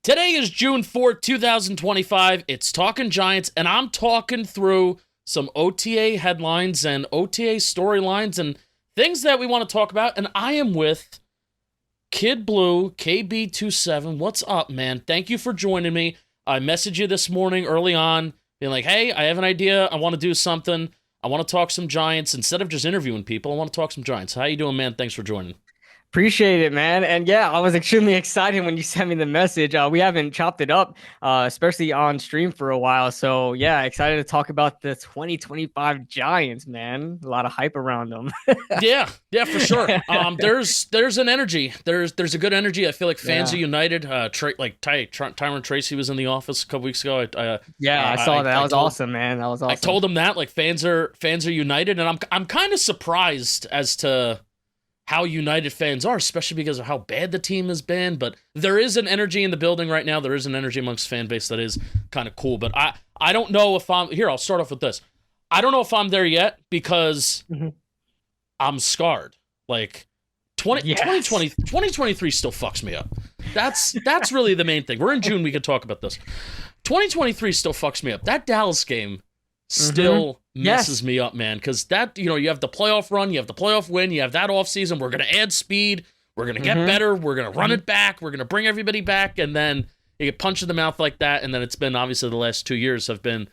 Today is June 4th, 2025. It's Talking Giants, and I'm talking through some OTA headlines and OTA storylines and things that we want to talk about. And I am with Kid Blue, KB27. What's up, man? Thank you for joining me. I messaged you this morning early on, being like, hey, I have an idea. I want to do something. I want to talk some Giants. Instead of just interviewing people, I want to talk some Giants. How you doing, man? Thanks for joining. Appreciate it, man. And yeah, I was extremely excited when you sent me the message. We haven't chopped it up, especially on stream for a while. So yeah, excited to talk about the 2025 Giants, man. A lot of hype around them. Yeah, for sure. There's an energy. There's a good energy. I feel like fans Yeah. are united. Tyron Tracy was in the office a couple weeks ago. Yeah, I saw that. That was told, awesome, man. That was I awesome. told him that like fans are united, and I'm kind of surprised as to how united fans are, especially because of how bad the team has been. But there is an energy in the building right now. There is an energy amongst fan base that is kind of cool. But I don't know if I'm here. I'll start off with this. I don't know if I'm there yet because I'm scarred. Like 2023 still fucks me up. That's really the main thing. We're in June. We could talk about this. 2023 still fucks me up. That Dallas game still messes me up, man. Because you have the playoff run, you have the playoff win, you have that offseason. We're going to add speed. We're going to get better. We're going to run it back. We're going to bring everybody back. And then you get punched in the mouth like that. And then it's been, obviously, the last 2 years have been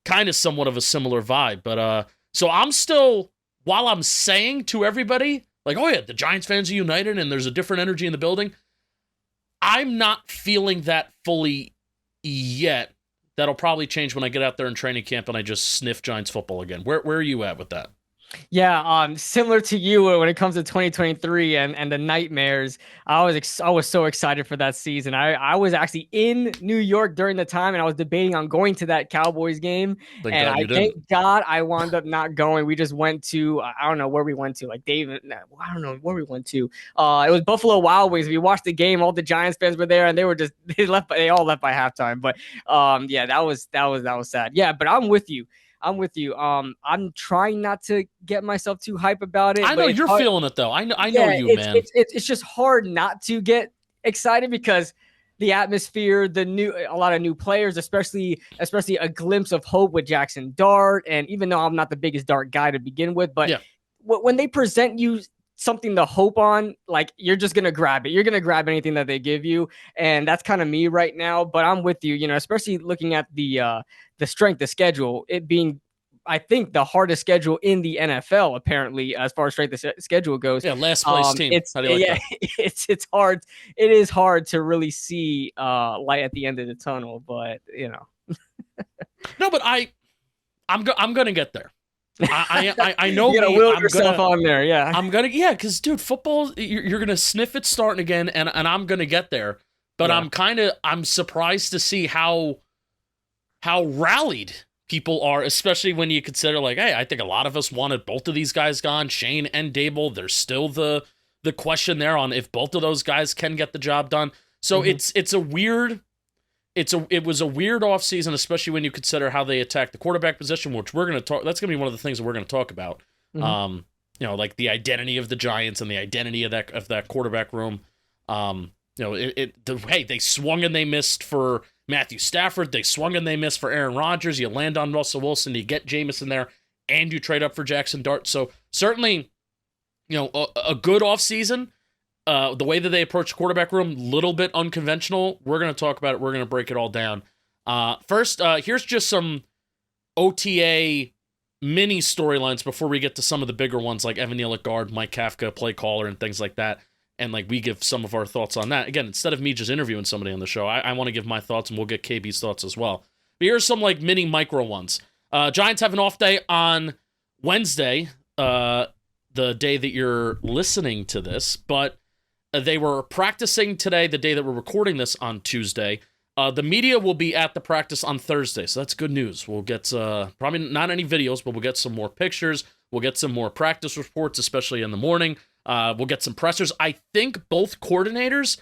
kind of somewhat of a similar vibe. But so I'm still, while I'm saying to everybody, like, oh yeah, the Giants fans are united and there's a different energy in the building, I'm not feeling that fully yet. That'll probably change when I get out there in training camp and I just sniff Giants football again. Where are you at with that? Yeah, similar to you when it comes to 2023 and the nightmares. I was so excited for that season. I was actually in New York during the time, and I was debating on going to that Cowboys game. Thank God I wound up not going. We just went to I don't know where we went to, like David. I don't know where we went to. It was Buffalo Wild Wings. We watched the game. All the Giants fans were there, and they all left by halftime. But yeah, that was sad. Yeah, but I'm with you. I'm trying not to get myself too hype about it. I know you're feeling it though. I know you, man. It's just hard not to get excited because the atmosphere, a lot of new players, especially a glimpse of hope with Jackson Dart. And even though I'm not the biggest Dart guy to begin with, but when they present you something to hope on, like, you're just gonna grab it. You're gonna grab anything that they give you, and that's kind of me right now. But I'm with you, especially looking at the strength of schedule, it being, I think, the hardest schedule in the NFL, apparently, as far as strength of schedule goes. Yeah, last place team. It's hard. It is hard to really see light at the end of the tunnel, but No, but I'm gonna get there. I know you gotta will yourself on there. Yeah, because dude, football, you're gonna sniff it starting again, and I'm gonna get there. But I'm surprised to see how rallied people are, especially when you consider, like, hey, I think a lot of us wanted both of these guys gone, Shane and Dable. There's still the question there on if both of those guys can get the job done. So it was a weird offseason, especially when you consider how they attacked the quarterback position, which we're going to talk. That's going to be one of the things that we're going to talk about. Like the identity of the Giants and the identity of that quarterback room. They swung and they missed for Matthew Stafford. They swung and they missed for Aaron Rodgers. You land on Russell Wilson, you get Jameson there, and you trade up for Jackson Dart. So certainly, a good offseason. The way that they approach the quarterback room, little bit unconventional. We're going to talk about it. We're going to break it all down. First, here's just some OTA mini storylines before we get to some of the bigger ones like Evan Neal at guard, Mike Kafka, play caller, and things like that. And like we give some of our thoughts on that. Again, instead of me just interviewing somebody on the show, I want to give my thoughts, and we'll get KB's thoughts as well. But here's some like mini micro ones. Giants have an off day on Wednesday, the day that you're listening to this, but they were practicing today, the day that we're recording this on Tuesday. The media will be at the practice on Thursday, so that's good news. We'll get probably not any videos, but we'll get some more pictures. We'll get some more practice reports, especially in the morning. We'll get some pressers. I think both coordinators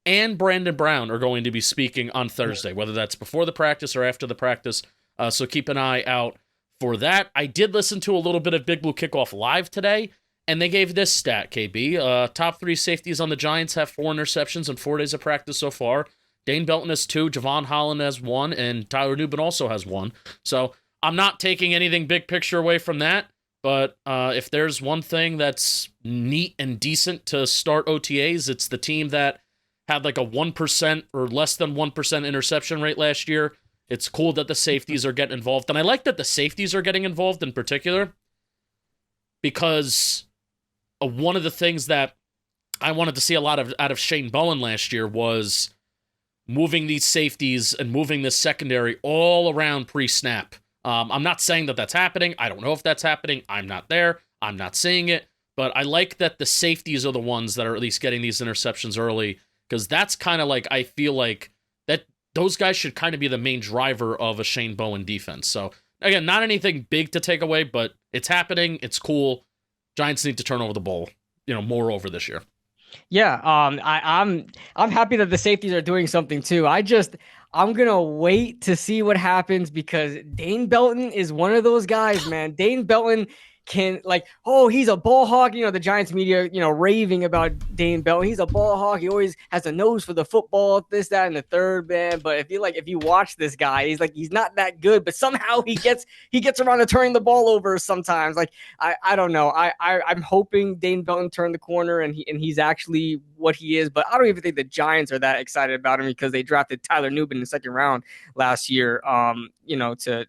and Brandon Brown are going to be speaking on Thursday, whether that's before the practice or after the practice. So keep an eye out for that. I did listen to a little bit of Big Blue Kickoff Live today, and they gave this stat, KB. Top three safeties on the Giants have 4 interceptions in 4 days of practice so far. Dane Belton has 2, Javon Holland has 1, and Tyler Nubin also has 1. So I'm not taking anything big picture away from that. But if there's one thing that's neat and decent to start OTAs, it's the team that had like a 1% or less than 1% interception rate last year. It's cool that the safeties are getting involved. And I like that the safeties are getting involved in particular because one of the things that I wanted to see a lot of out of Shane Bowen last year was moving these safeties and moving this secondary all around pre-snap. I'm not saying that that's happening. I don't know if that's happening. I'm not there. I'm not seeing it. But I like that the safeties are the ones that are at least getting these interceptions early because that's kind of like, I feel like that those guys should kind of be the main driver of a Shane Bowen defense. So again, not anything big to take away, but it's happening. It's cool. Giants need to turn over the ball, more over this year. Yeah, I'm happy that the safeties are doing something too. I'm gonna wait to see what happens because Dane Belton is one of those guys, man. Dane Belton can he's a ball hawk. The Giants media, raving about Dane Belton. He's a ball hawk. He always has a nose for the football, this, that, and the third, man. But if you watch this guy, he's not that good, but somehow he gets around to turning the ball over sometimes. I don't know. I'm hoping Dane Belton turned the corner and he's actually what he is, but I don't even think the Giants are that excited about him because they drafted Tyler Nubin in the second round last year, to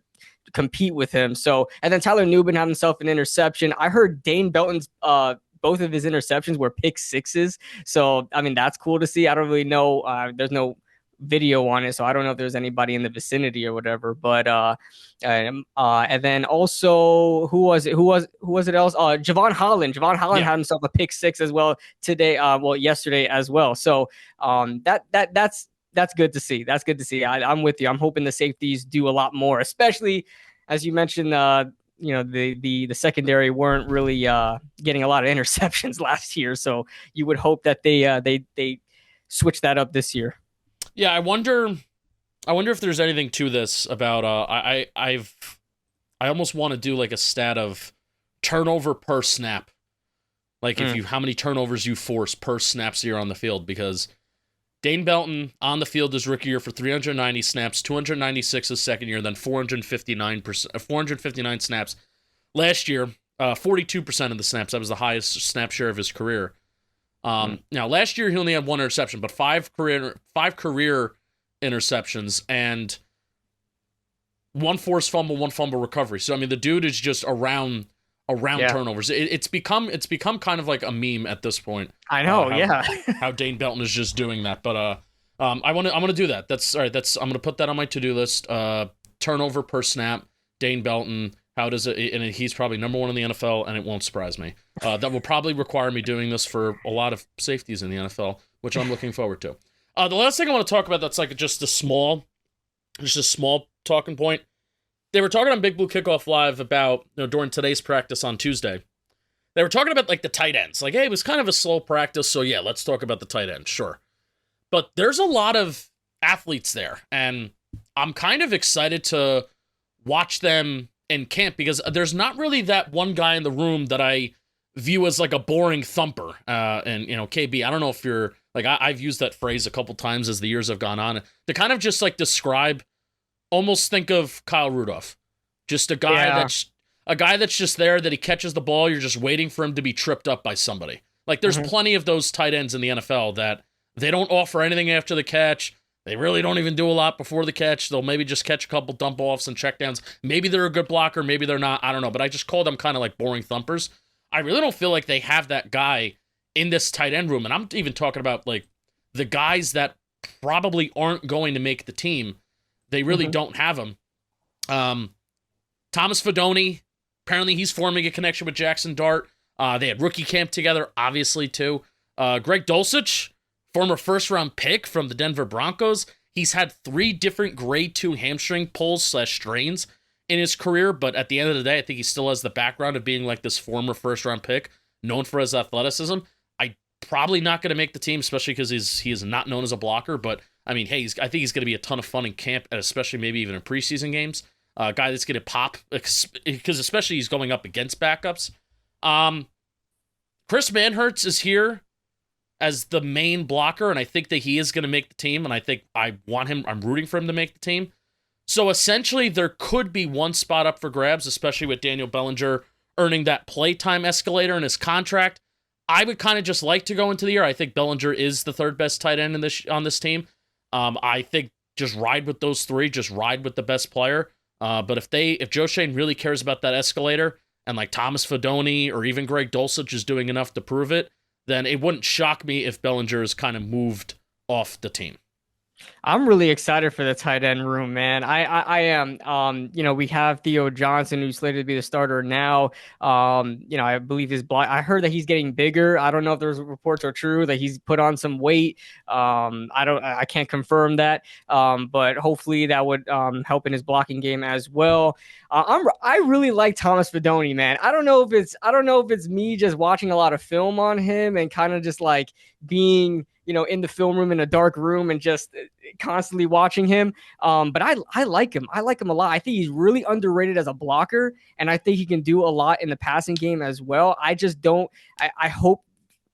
compete with him. So, and then Tyler Nubin had himself an interception. I heard Dane Belton's both of his interceptions were pick sixes. So, I mean, that's cool to see. I don't really know. There's no video on it, so I don't know if there's anybody in the vicinity or whatever. But and then also who was it else? Javon Holland. Had himself a pick six as well today. Yesterday as well. So that's good to see. That's good to see. I'm with you. I'm hoping the safeties do a lot more, especially as you mentioned. The secondary weren't really getting a lot of interceptions last year, so you would hope that they switch that up this year. Yeah, I wonder if there's anything to this about. I almost want to do like a stat of turnover per snap, like how many turnovers you force per snaps you're on the field because. Dane Belton on the field his rookie year for 390 snaps, 296 his second year, then 459 snaps. Last year, 42% of the snaps. That was the highest snap share of his career. Now, last year he only had 1 interception, but five career interceptions and 1 forced fumble, 1 fumble recovery. So I mean, the dude is just around turnovers. It's become kind of like a meme at this point. I know, how Dane Belton is just doing that. But I'm gonna do that. That's all right. I'm gonna put that on my to-do list. Turnover per snap, Dane Belton. How does it? And he's probably number 1 in the NFL, and it won't surprise me. That will probably require me doing this for a lot of safeties in the NFL, which I'm looking forward to. The last thing I want to talk about that's like just a small talking point. They were talking on Big Blue Kickoff Live about, during today's practice on Tuesday. They were talking about, like, the tight ends. Like, hey, it was kind of a slow practice, so yeah, let's talk about the tight ends, sure. But there's a lot of athletes there, and I'm kind of excited to watch them in camp because there's not really that one guy in the room that I view as, like, a boring thumper. And, KB, I don't know if you're, like, I've used that phrase a couple times as the years have gone on to kind of just, like, describe. Almost think of Kyle Rudolph, just a guy that's just there that he catches the ball. You're just waiting for him to be tripped up by somebody. Like there's plenty of those tight ends in the NFL that they don't offer anything after the catch. They really don't even do a lot before the catch. They'll maybe just catch a couple dump offs and checkdowns. Maybe they're a good blocker. Maybe they're not. I don't know. But I just call them kind of like boring thumpers. I really don't feel like they have that guy in this tight end room. And I'm even talking about like the guys that probably aren't going to make the team. They really don't have him. Thomas Fidone, apparently he's forming a connection with Jackson Dart. They had rookie camp together, obviously, too. Greg Dulcich, former first-round pick from the Denver Broncos. He's had 3 different grade 2 hamstring pulls/strains in his career, but at the end of the day, I think he still has the background of being like this former first-round pick, known for his athleticism. Probably not going to make the team, especially because he is not known as a blocker, but I mean, hey, I think he's going to be a ton of fun in camp, and especially maybe even in preseason games. A guy that's going to pop, because especially he's going up against backups. Chris Manhertz is here as the main blocker, and I think that he is going to make the team, and I think I'm rooting for him to make the team. So essentially, there could be one spot up for grabs, especially with Daniel Bellinger earning that playtime escalator in his contract. I would kind of just like to go into the year. I think Bellinger is the third best tight end on this team. I think just ride with those three, just ride with the best player. But if Joe Schoen really cares about that escalator, and like Thomas Fidone or even Greg Dulcich is doing enough to prove it, then it wouldn't shock me if Bellinger is kind of moved off the team. I'm really excited for the tight end room, man. I am. We have Theo Johnson, who's slated to be the starter now. I believe his block. I heard that he's getting bigger. I don't know if those reports are true that he's put on some weight. I can't confirm that. But hopefully that would help in his blocking game as well. I really like Thomas Fidone, man. I don't know if it's me just watching a lot of film on him and kind of just like being in the film room in a dark room and just constantly watching him. But I like him. I like him a lot. I think he's really underrated as a blocker, and I think he can do a lot in the passing game as well. I just don't. I hope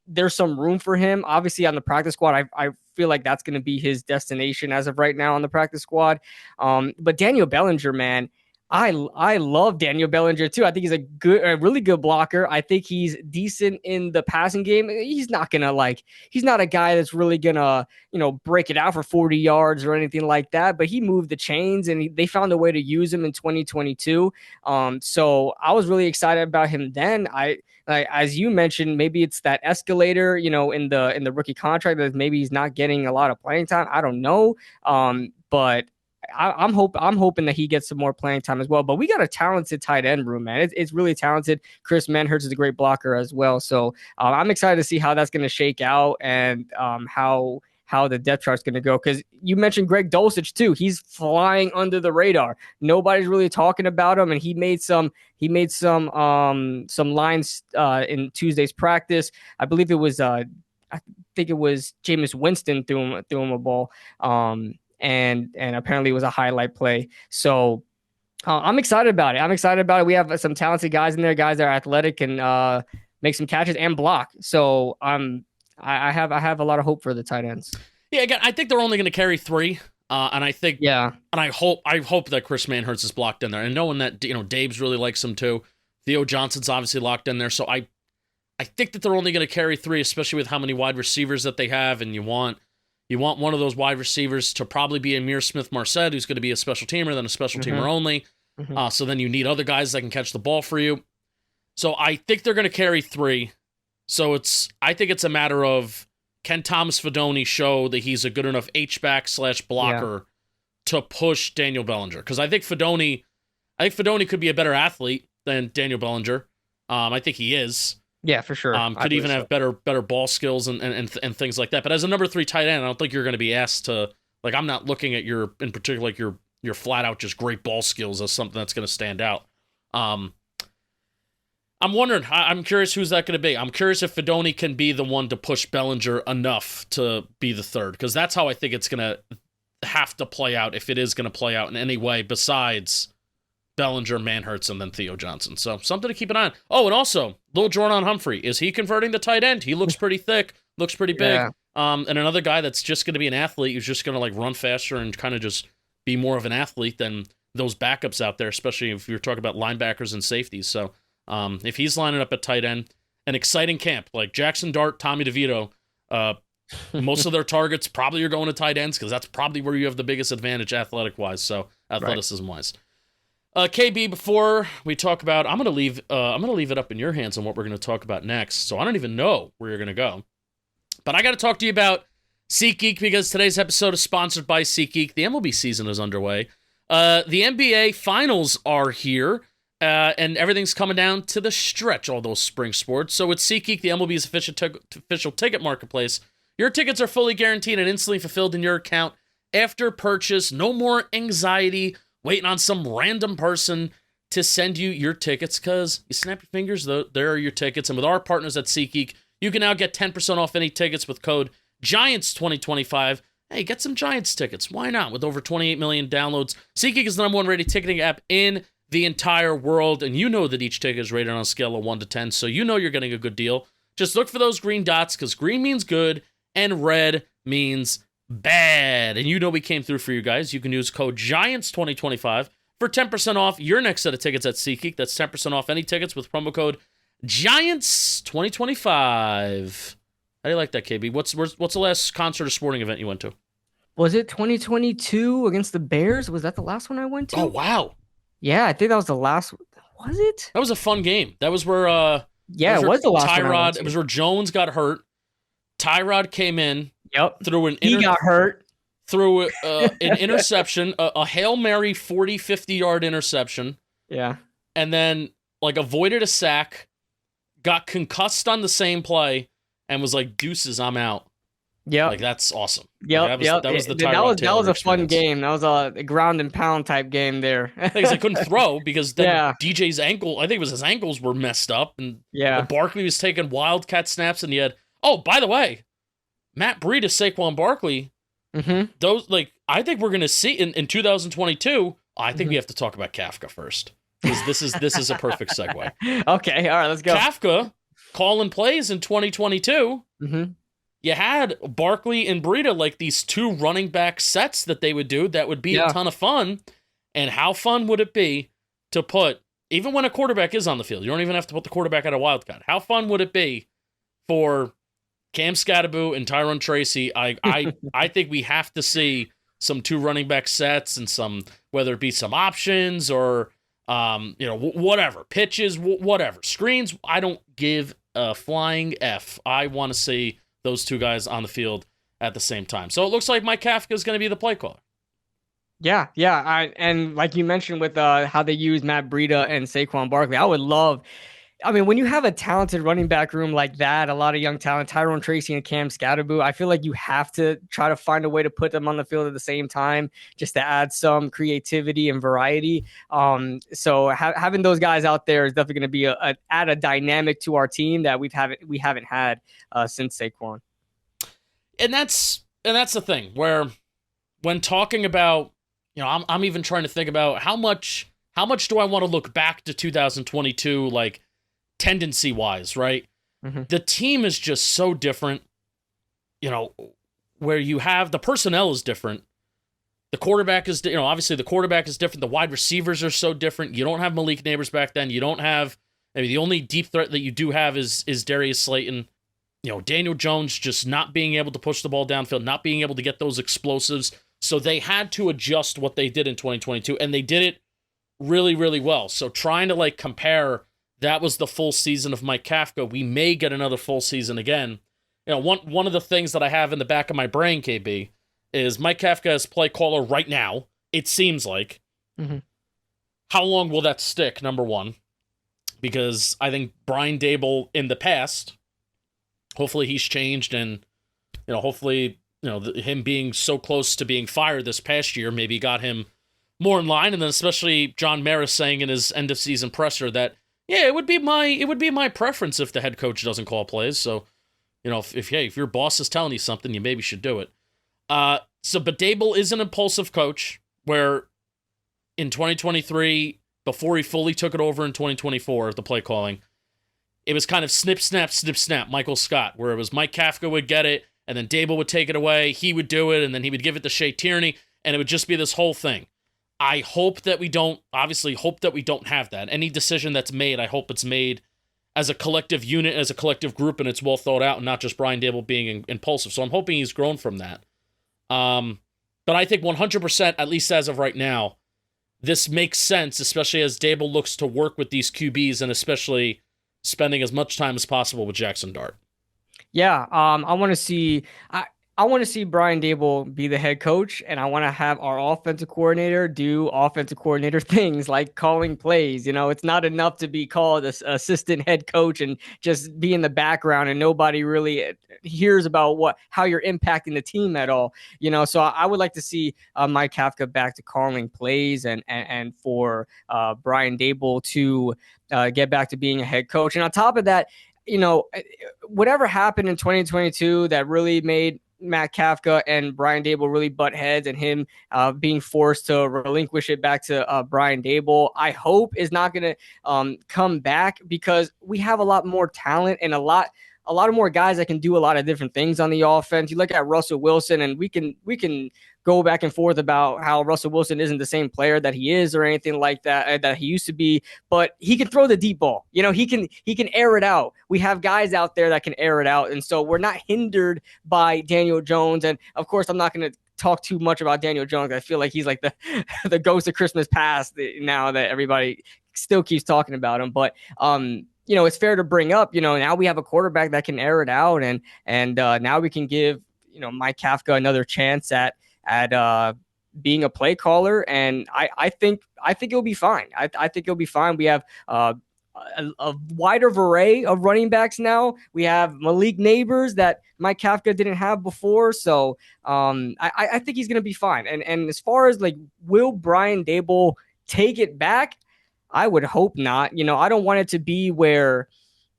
there's some room for him. Obviously, on the practice squad, I feel like that's going to be his destination as of right now on the practice squad. But Daniel Bellinger, man. I love Daniel Bellinger too. I think he's a really good blocker. I think he's decent in the passing game. He's not a guy that's really gonna, break it out for 40 yards or anything like that, but he moved the chains and they found a way to use him in 2022. So I was really excited about him then. As you mentioned, maybe it's that escalator, in the rookie contract that maybe he's not getting a lot of playing time. I don't know. But I'm hoping that he gets some more playing time as well. But we got a talented tight end room, man. It's really talented. Chris Manhertz is a great blocker as well. So I'm excited to see how that's going to shake out and how the depth chart's going to go. Because you mentioned Greg Dulcich too. He's flying under the radar. Nobody's really talking about him, and he made some lines in Tuesday's practice. I believe it was I think it was Jameis Winston threw him a ball. And apparently it was a highlight play. So I'm excited about it. We have some talented guys in there, guys that are athletic and make some catches and block. So I have a lot of hope for the tight ends. Yeah, again, I think they're only going to carry three. And I think, and I hope that Chris Manhertz is blocked in there. And knowing that, Dave's really likes him too. Theo Johnson's obviously locked in there. So I think that they're only going to carry three, especially with how many wide receivers that they have. And you want one of those wide receivers to probably be Amir Smith-Marset, who's going to be a special teamer, then a special teamer only. So then you need other guys that can catch the ball for you. So I think they're going to carry three. So I think it's a matter of, can Thomas Fidone show that he's a good enough H-back/blocker to push Daniel Bellinger? Because I think Fidone could be a better athlete than Daniel Bellinger. I think he is. Yeah, for sure. Could even have better ball skills and things like that. But as a number 3 tight end, I don't think you're going to be asked to, like, I'm not looking at your flat out just great ball skills as something that's going to stand out. I'm wondering, I'm curious who's that going to be. I'm curious if Fidone can be the one to push Bellinger enough to be the third, because that's how I think it's going to have to play out, if it is going to play out in any way besides Bellinger, Manhertz, and then Theo Johnson. So something to keep an eye on. Oh, and also, little Jordan Humphrey. Is he converting the tight end? He looks pretty thick, looks pretty big. Yeah. And another guy that's just going to be an athlete, who's just going to like run faster and kind of just be more of an athlete than those backups out there, especially if you're talking about linebackers and safeties. So if he's lining up at tight end, an exciting camp. Like Jackson Dart, Tommy DeVito, most of their targets probably are going to tight ends, because that's probably where you have the biggest advantage athletic-wise, so athleticism-wise. KB, before we talk about, I'm gonna leave it up in your hands on what we're gonna talk about next. So I don't even know where you're gonna go, but I got to talk to you about SeatGeek, because today's episode is sponsored by SeatGeek. The MLB season is underway. The NBA finals are here, and everything's coming down to the stretch. All those spring sports. So with SeatGeek, the MLB's official ticket marketplace, your tickets are fully guaranteed and instantly fulfilled in your account after purchase. No more anxiety waiting on some random person to send you your tickets, because you snap your fingers, there are your tickets. And with our partners at SeatGeek, you can now get 10% off any tickets with code GIANTS2025. Hey, get some Giants tickets. Why not? With over 28 million downloads, SeatGeek is the #1 rated ticketing app in the entire world. And you know that each ticket is rated on a scale of 1 to 10, so you know you're getting a good deal. Just look for those green dots because green means good and red means bad. And you know we came through for you guys. You can use code GIANTS2025 for 10% off your next set of tickets at SeatGeek. That's 10% off any tickets with promo code GIANTS2025. How do you like that, KB? What's the last concert or sporting event you went to? Was it 2022 against the Bears? Was that the last one I went to? Oh, wow. Yeah, I think that was the last. Was it? That was a fun game. That was where yeah, it was the last one I went to. It was where Jones got hurt. Tyrod came in. Yep. He got hurt. Threw an interception, a Hail Mary 40, 50-yard interception. Yeah. And then avoided a sack, got concussed on the same play, and was like, deuces, I'm out. Yeah, that's awesome. Yep, that was the Tyrod that was Taylor a fun experience. game. That was a ground and pound type game there. Because I couldn't throw because then Yeah. DJ's ankle, I think it was his ankles were messed up, and Yeah. Barkley was taking wildcat snaps, and he had, oh, by the way, Matt Breida, Saquon Barkley, those, I think we're gonna see in 2022. I think we have to talk about Kafka first because this is a perfect segue. Okay, all right, let's go. Kafka calling plays in 2022. You had Barkley and Breida, these two running back sets that they would do that would be a ton of fun. And how fun would it be to put, even when a quarterback is on the field, you don't even have to put the quarterback at a wildcat. How fun would it be for Cam Scatterbo and Tyron Tracy? I think we have to see some two running back sets and some, whether it be some options or, whatever, pitches, whatever, screens. I don't give a flying F. I want to see those two guys on the field at the same time. So it looks like Mike Kafka is going to be the play caller. Yeah. And like you mentioned with how they use Matt Breida and Saquon Barkley, I would love. I mean, when you have a talented running back room like that, a lot of young talent, Tyrone Tracy and Cam Scatterbo, I feel like you have to try to find a way to put them on the field at the same time, just to add some creativity and variety. So having those guys out there is definitely going to be add a dynamic to our team that we haven't had since Saquon. And that's the thing where when talking about, I'm even trying to think about how much do I want to look back to 2022, tendency wise, right? The team is just so different, where you have the personnel is different. The quarterback is, obviously the quarterback is different. The wide receivers are so different. You don't have Malik Neighbors back then. You don't have, the only deep threat that you do have is Darius Slayton. Daniel Jones just not being able to push the ball downfield, not being able to get those explosives. So they had to adjust what they did in 2022, and they did it really, really well. So trying to compare, that was the full season of Mike Kafka. We may get another full season again. One of the things that I have in the back of my brain, KB, is Mike Kafka as play caller right now. It seems like. How long will that stick? Number one, because I think Brian Daboll in the past, hopefully he's changed, and hopefully him being so close to being fired this past year maybe got him more in line, and then especially John Maris saying in his end of season presser that it would be my preference if the head coach doesn't call plays. So if your boss is telling you something, you maybe should do it. But Daboll is an impulsive coach where in 2023, before he fully took it over in 2024, the play calling, it was kind of snip, snap, Michael Scott, where it was Mike Kafka would get it, and then Daboll would take it away, he would do it, and then he would give it to Shea Tierney, and it would just be this whole thing. I hope that we don't have that. Any decision that's made, I hope it's made as a collective unit, as a collective group, and it's well thought out, and not just Brian Daboll being impulsive. So I'm hoping he's grown from that. But I think 100%, at least as of right now, this makes sense, especially as Daboll looks to work with these QBs and especially spending as much time as possible with Jackson Dart. Yeah, I want to see. I want to see Brian Daboll be the head coach, and I want to have our offensive coordinator do offensive coordinator things like calling plays. It's not enough to be called an assistant head coach and just be in the background and nobody really hears about how you're impacting the team at all. So I would like to see Mike Kafka back to calling plays and for Brian Daboll to get back to being a head coach. And on top of that, whatever happened in 2022 that really made Matt Kafka and Brian Daboll really butt heads, and him being forced to relinquish it back to Brian Daboll, I hope is not going to come back, because we have a lot more talent and a lot a lot of more guys that can do a lot of different things on the offense. You look at Russell Wilson, and we can go back and forth about how Russell Wilson isn't the same player that he is or anything like that he used to be, but he can throw the deep ball. He can air it out. We have guys out there that can air it out, and so we're not hindered by Daniel Jones. And of course, I'm not going to talk too much about Daniel Jones. I feel like he's like the ghost of Christmas past now that everybody still keeps talking about him. But it's fair to bring up, now we have a quarterback that can air it out, and now we can give Mike Kafka another chance at being a play caller, and I think it'll be fine. I think it'll be fine. We have a wider array of running backs now. We have Malik Neighbors that Mike Kafka didn't have before, so I think he's going to be fine. And as far as like, will Brian Daboll take it back? I would hope not. I don't want it to be where,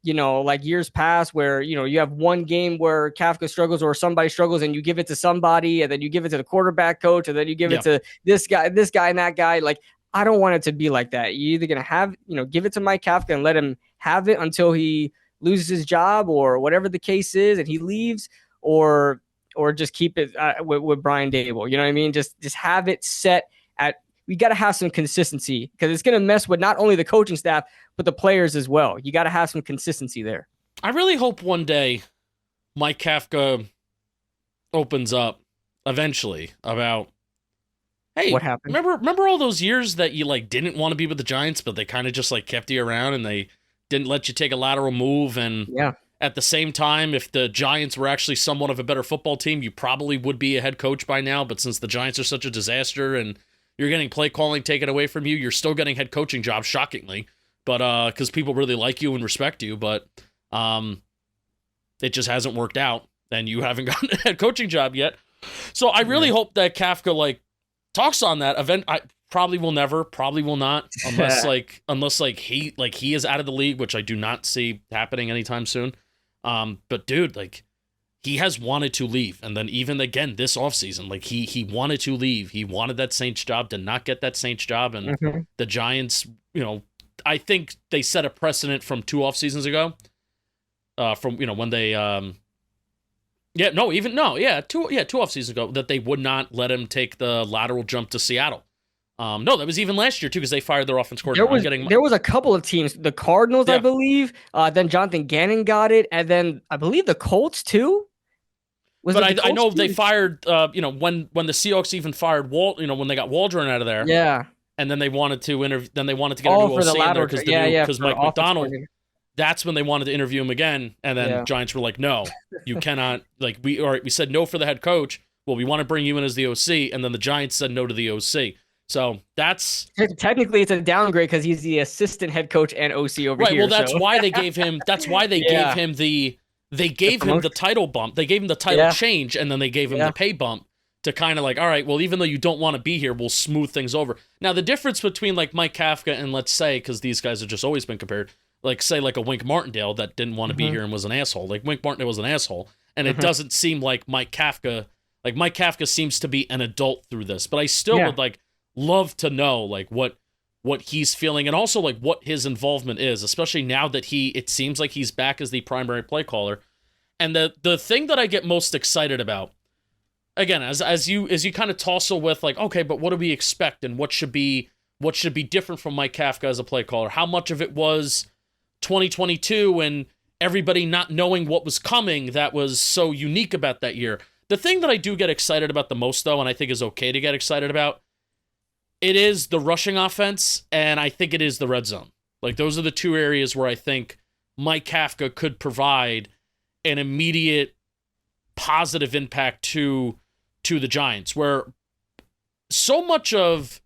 like years past where, you have one game where Kafka struggles or somebody struggles and you give it to somebody and then you give it to the quarterback coach and then you give it to this guy and that guy. Like, I don't want it to be like that. You're either going to have, give it to Mike Kafka and let him have it until he loses his job or whatever the case is and he leaves, or just keep it with Brian Daboll. You know what I mean? Just have it set at, we got to have some consistency because it's going to mess with not only the coaching staff, but the players as well. You got to have some consistency there. I really hope one day Mike Kafka opens up eventually about, hey, what happened? Remember all those years that you like didn't want to be with the Giants, but they kind of just like kept you around and they didn't let you take a lateral move. And at the same time, if the Giants were actually somewhat of a better football team, you probably would be a head coach by now. But since the Giants are such a disaster and you're getting play calling taken away from you, you're still getting head coaching jobs, shockingly. But because people really like you and respect you, but it just hasn't worked out, and you haven't gotten a head coaching job yet. So I really hope that Kafka like talks on that event. I probably will not, unless he is out of the league, which I do not see happening anytime soon. But dude, like, he has wanted to leave, and then even again this offseason, like he wanted to leave. He wanted that Saints job, did not get that Saints job, and the Giants, I think they set a precedent from 2 off seasons ago. From when they 2 off seasons ago, that they would not let him take the lateral jump to Seattle. No, that was even last year too, because they fired their offense coordinator. There was a couple of teams, the Cardinals, I believe. Then Jonathan Gannon got it, and then I believe the Colts too. I know they fired. When the Seahawks even fired when they got Waldron out of there. Yeah. And then they wanted to interview. Then they wanted to get a new OC in there because Mike McDonald. That's when they wanted to interview him again, and then Giants were like, "No, you cannot." Like we said no for the head coach. Well, we want to bring you in as the OC, and then the Giants said no to the OC. So that's technically it's a downgrade because he's the assistant head coach and OC over here. Right. Well, that's why they gave him. That's why they gave him the. They gave him the title bump. They gave him the title change, and then they gave him the pay bump to kind of like, all right, well, even though you don't want to be here, we'll smooth things over. Now, the difference between like Mike Kafka and let's say, because these guys have just always been compared, like say like a Wink Martindale that didn't want to be here and was an asshole. Like Wink Martindale was an asshole, and it doesn't seem like Mike Kafka. Like Mike Kafka seems to be an adult through this, but I still would like love to know like what he's feeling and also like what his involvement is, especially now that it seems like he's back as the primary play caller. And the thing that I get most excited about, again, as you kind of tussle with like, okay, but what do we expect and what should be different from Mike Kafka as a play caller? How much of it was 2022 and everybody not knowing what was coming that was so unique about that year? The thing that I do get excited about the most, though, and I think is okay to get excited about, it is the rushing offense, and I think it is the red zone. Like, those are the 2 areas where I think Mike Kafka could provide an immediate positive impact to the Giants, where so much of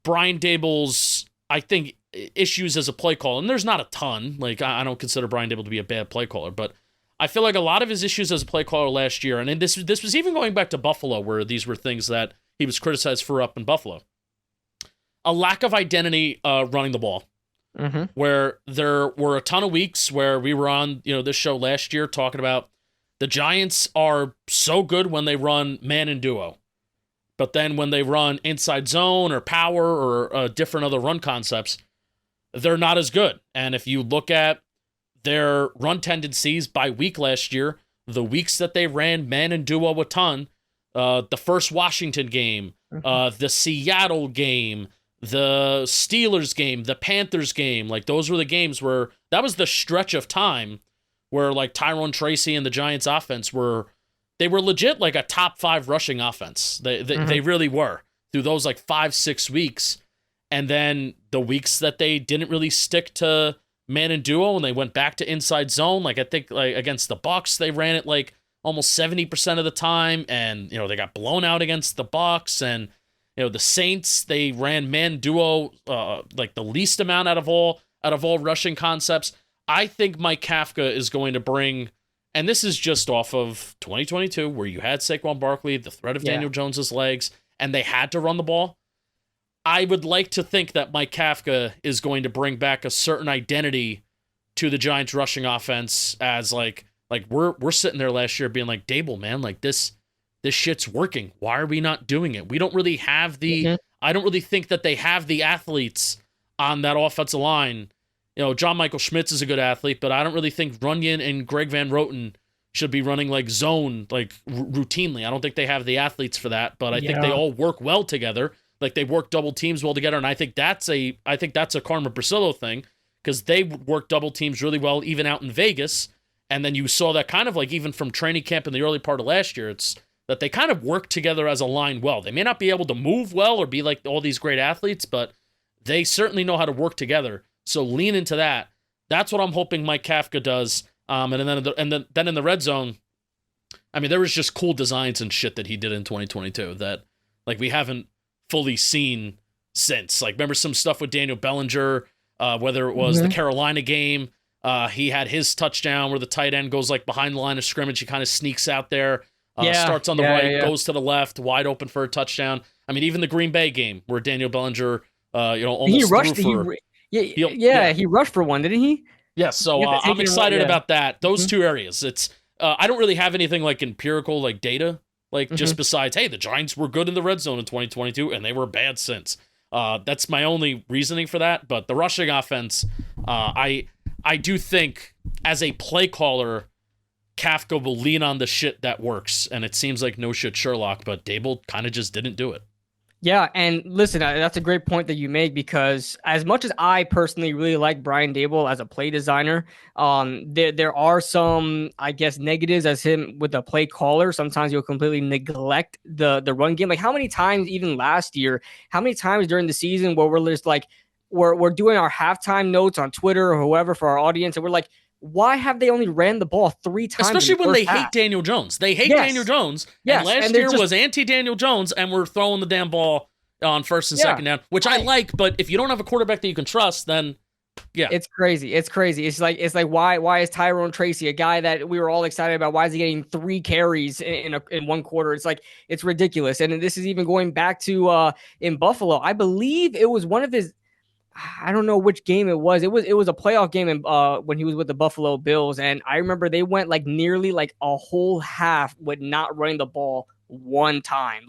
Brian Daboll's, I think, issues as a play caller, and there's not a ton, like I don't consider Brian Daboll to be a bad play caller, but I feel like a lot of his issues as a play caller last year, and this was even going back to Buffalo, where these were things that he was criticized for up in Buffalo. A lack of identity running the ball. Where there were a ton of weeks where we were on, this show last year talking about the Giants are so good when they run man and duo. But then when they run inside zone or power or different other run concepts, they're not as good. And if you look at their run tendencies by week last year, the weeks that they ran man and duo a ton, the first Washington game, the Seattle game, the Steelers game, the Panthers game, like those were the games where that was the stretch of time where like Tyrone Tracy and the Giants offense they were legit like a top 5 rushing offense. They really were through those like 5-6 weeks. And then the weeks that they didn't really stick to man and duo and they went back to inside zone, like I think like against the Bucs, they ran it like almost 70% of the time, and they got blown out against the Bucs, and the Saints, they ran man duo like the least amount out of all rushing concepts. I think Mike Kafka is going to bring, and this is just off of 2022 where you had Saquon Barkley, the threat of Daniel Jones's legs, and they had to run the ball. I would like to think that Mike Kafka is going to bring back a certain identity to the Giants rushing offense, as like we're sitting there last year being like, Dable, man, like this shit's working. Why are we not doing it? We don't really have I don't really think that they have the athletes on that offensive line. John Michael Schmitz is a good athlete, but I don't really think Runyon and Greg Van Roten should be running like zone like routinely. I don't think they have the athletes for that, but I think they all work well together. Like they work double teams well together, and I think that's a Carmen Brasillo thing, because they work double teams really well even out in Vegas. And then you saw that kind of like even from training camp in the early part of last year, it's that they kind of work together as a line well. They may not be able to move well or be like all these great athletes, but they certainly know how to work together. So lean into that. That's what I'm hoping Mike Kafka does. And then in the red zone, I mean, there was just cool designs and shit that he did in 2022 that like we haven't fully seen since. Like remember some stuff with Daniel Bellinger, whether it was the Carolina game. He had his touchdown where the tight end goes like behind the line of scrimmage. He kind of ssneaks out there, starts on the right, goes to the left, wide open for a touchdown. I mean, even the Green Bay game where Daniel Bellinger, almost he rushed. threw for. He rushed for one, didn't he? Yeah, so I'm excited about that. Those two areas. It's I don't really have anything like empirical like data, like just besides, hey, the Giants were good in the red zone in 2022 and they were bad since. That's my only reasoning for that. But the rushing offense, I do think as a play caller, Kafka will lean on the shit that works, and it seems like no shit Sherlock, but Dable kind of just didn't do it. Yeah, and listen, that's a great point that you make, because as much as I personally really like Brian Dable as a play designer, there are some, I guess, negatives as him with a play caller. Sometimes you'll completely neglect the run game. Like how many times, even last year, how many times during the season where we're just like, we're doing our halftime notes on Twitter or whoever for our audience, and we're like, why have they only ran the ball 3 times? Especially when they half? hate Daniel Jones. They hate Daniel Jones. Yes. And last year was anti-Daniel Jones, and we're throwing the damn ball on first and second down, which I like, but if you don't have a quarterback that you can trust, then it's crazy. It's like why is Tyrone Tracy, a guy that we were all excited about, why is he getting 3 carries in one quarter? It's like, it's ridiculous. And this is even going back to in Buffalo. I believe it was one of his, I don't know which game it was. It was a playoff game when he was with the Buffalo Bills, and I remember they went like nearly like a whole half with not running the ball one time.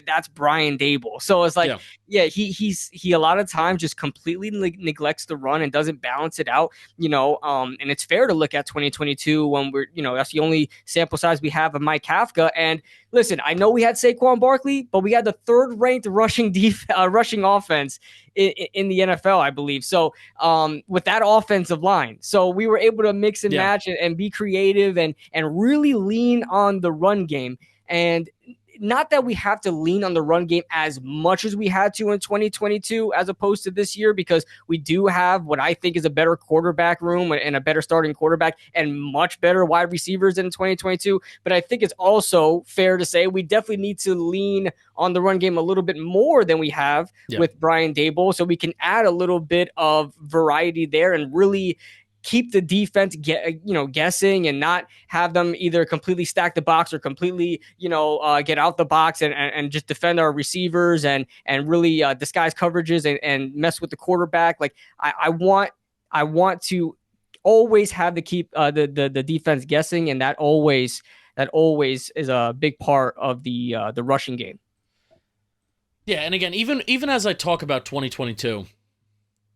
That's Brian Dable. So it's like, he a lot of times just completely neglects the run and doesn't balance it out, and it's fair to look at 2022 when we're, that's the only sample size we have of Mike Kafka. And listen, I know we had Saquon Barkley, but we had the 3rd ranked rushing offense in the NFL, I believe. So with that offensive line, so we were able to mix and match and be creative and really lean on the run game. And not that we have to lean on the run game as much as we had to in 2022 as opposed to this year, because we do have what I think is a better quarterback room and a better starting quarterback and much better wide receivers than in 2022. But I think it's also fair to say we definitely need to lean on the run game a little bit more than we have with Brian Dable, so we can add a little bit of variety there and really keep the defense guessing and not have them either completely stack the box or completely get out the box and just defend our receivers and really disguise coverages and mess with the quarterback. Like I want to always have to keep the defense guessing, and that always is a big part of the rushing game. Yeah, and again, even as I talk about 2022,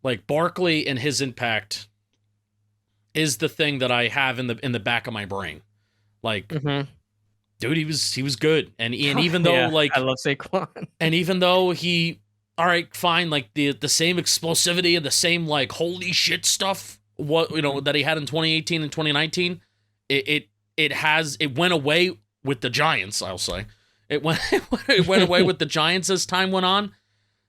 like Barkley and his impact, is the thing that I have in the back of my brain. Like, Mm-hmm. dude, he was good, and even though Yeah, I like, love Saquon. and even though he, all right, fine, like the same explosivity and the same like holy shit stuff, what that he had in 2018 and 2019, it it it went away with the Giants. I'll say it went away with the Giants as time went on.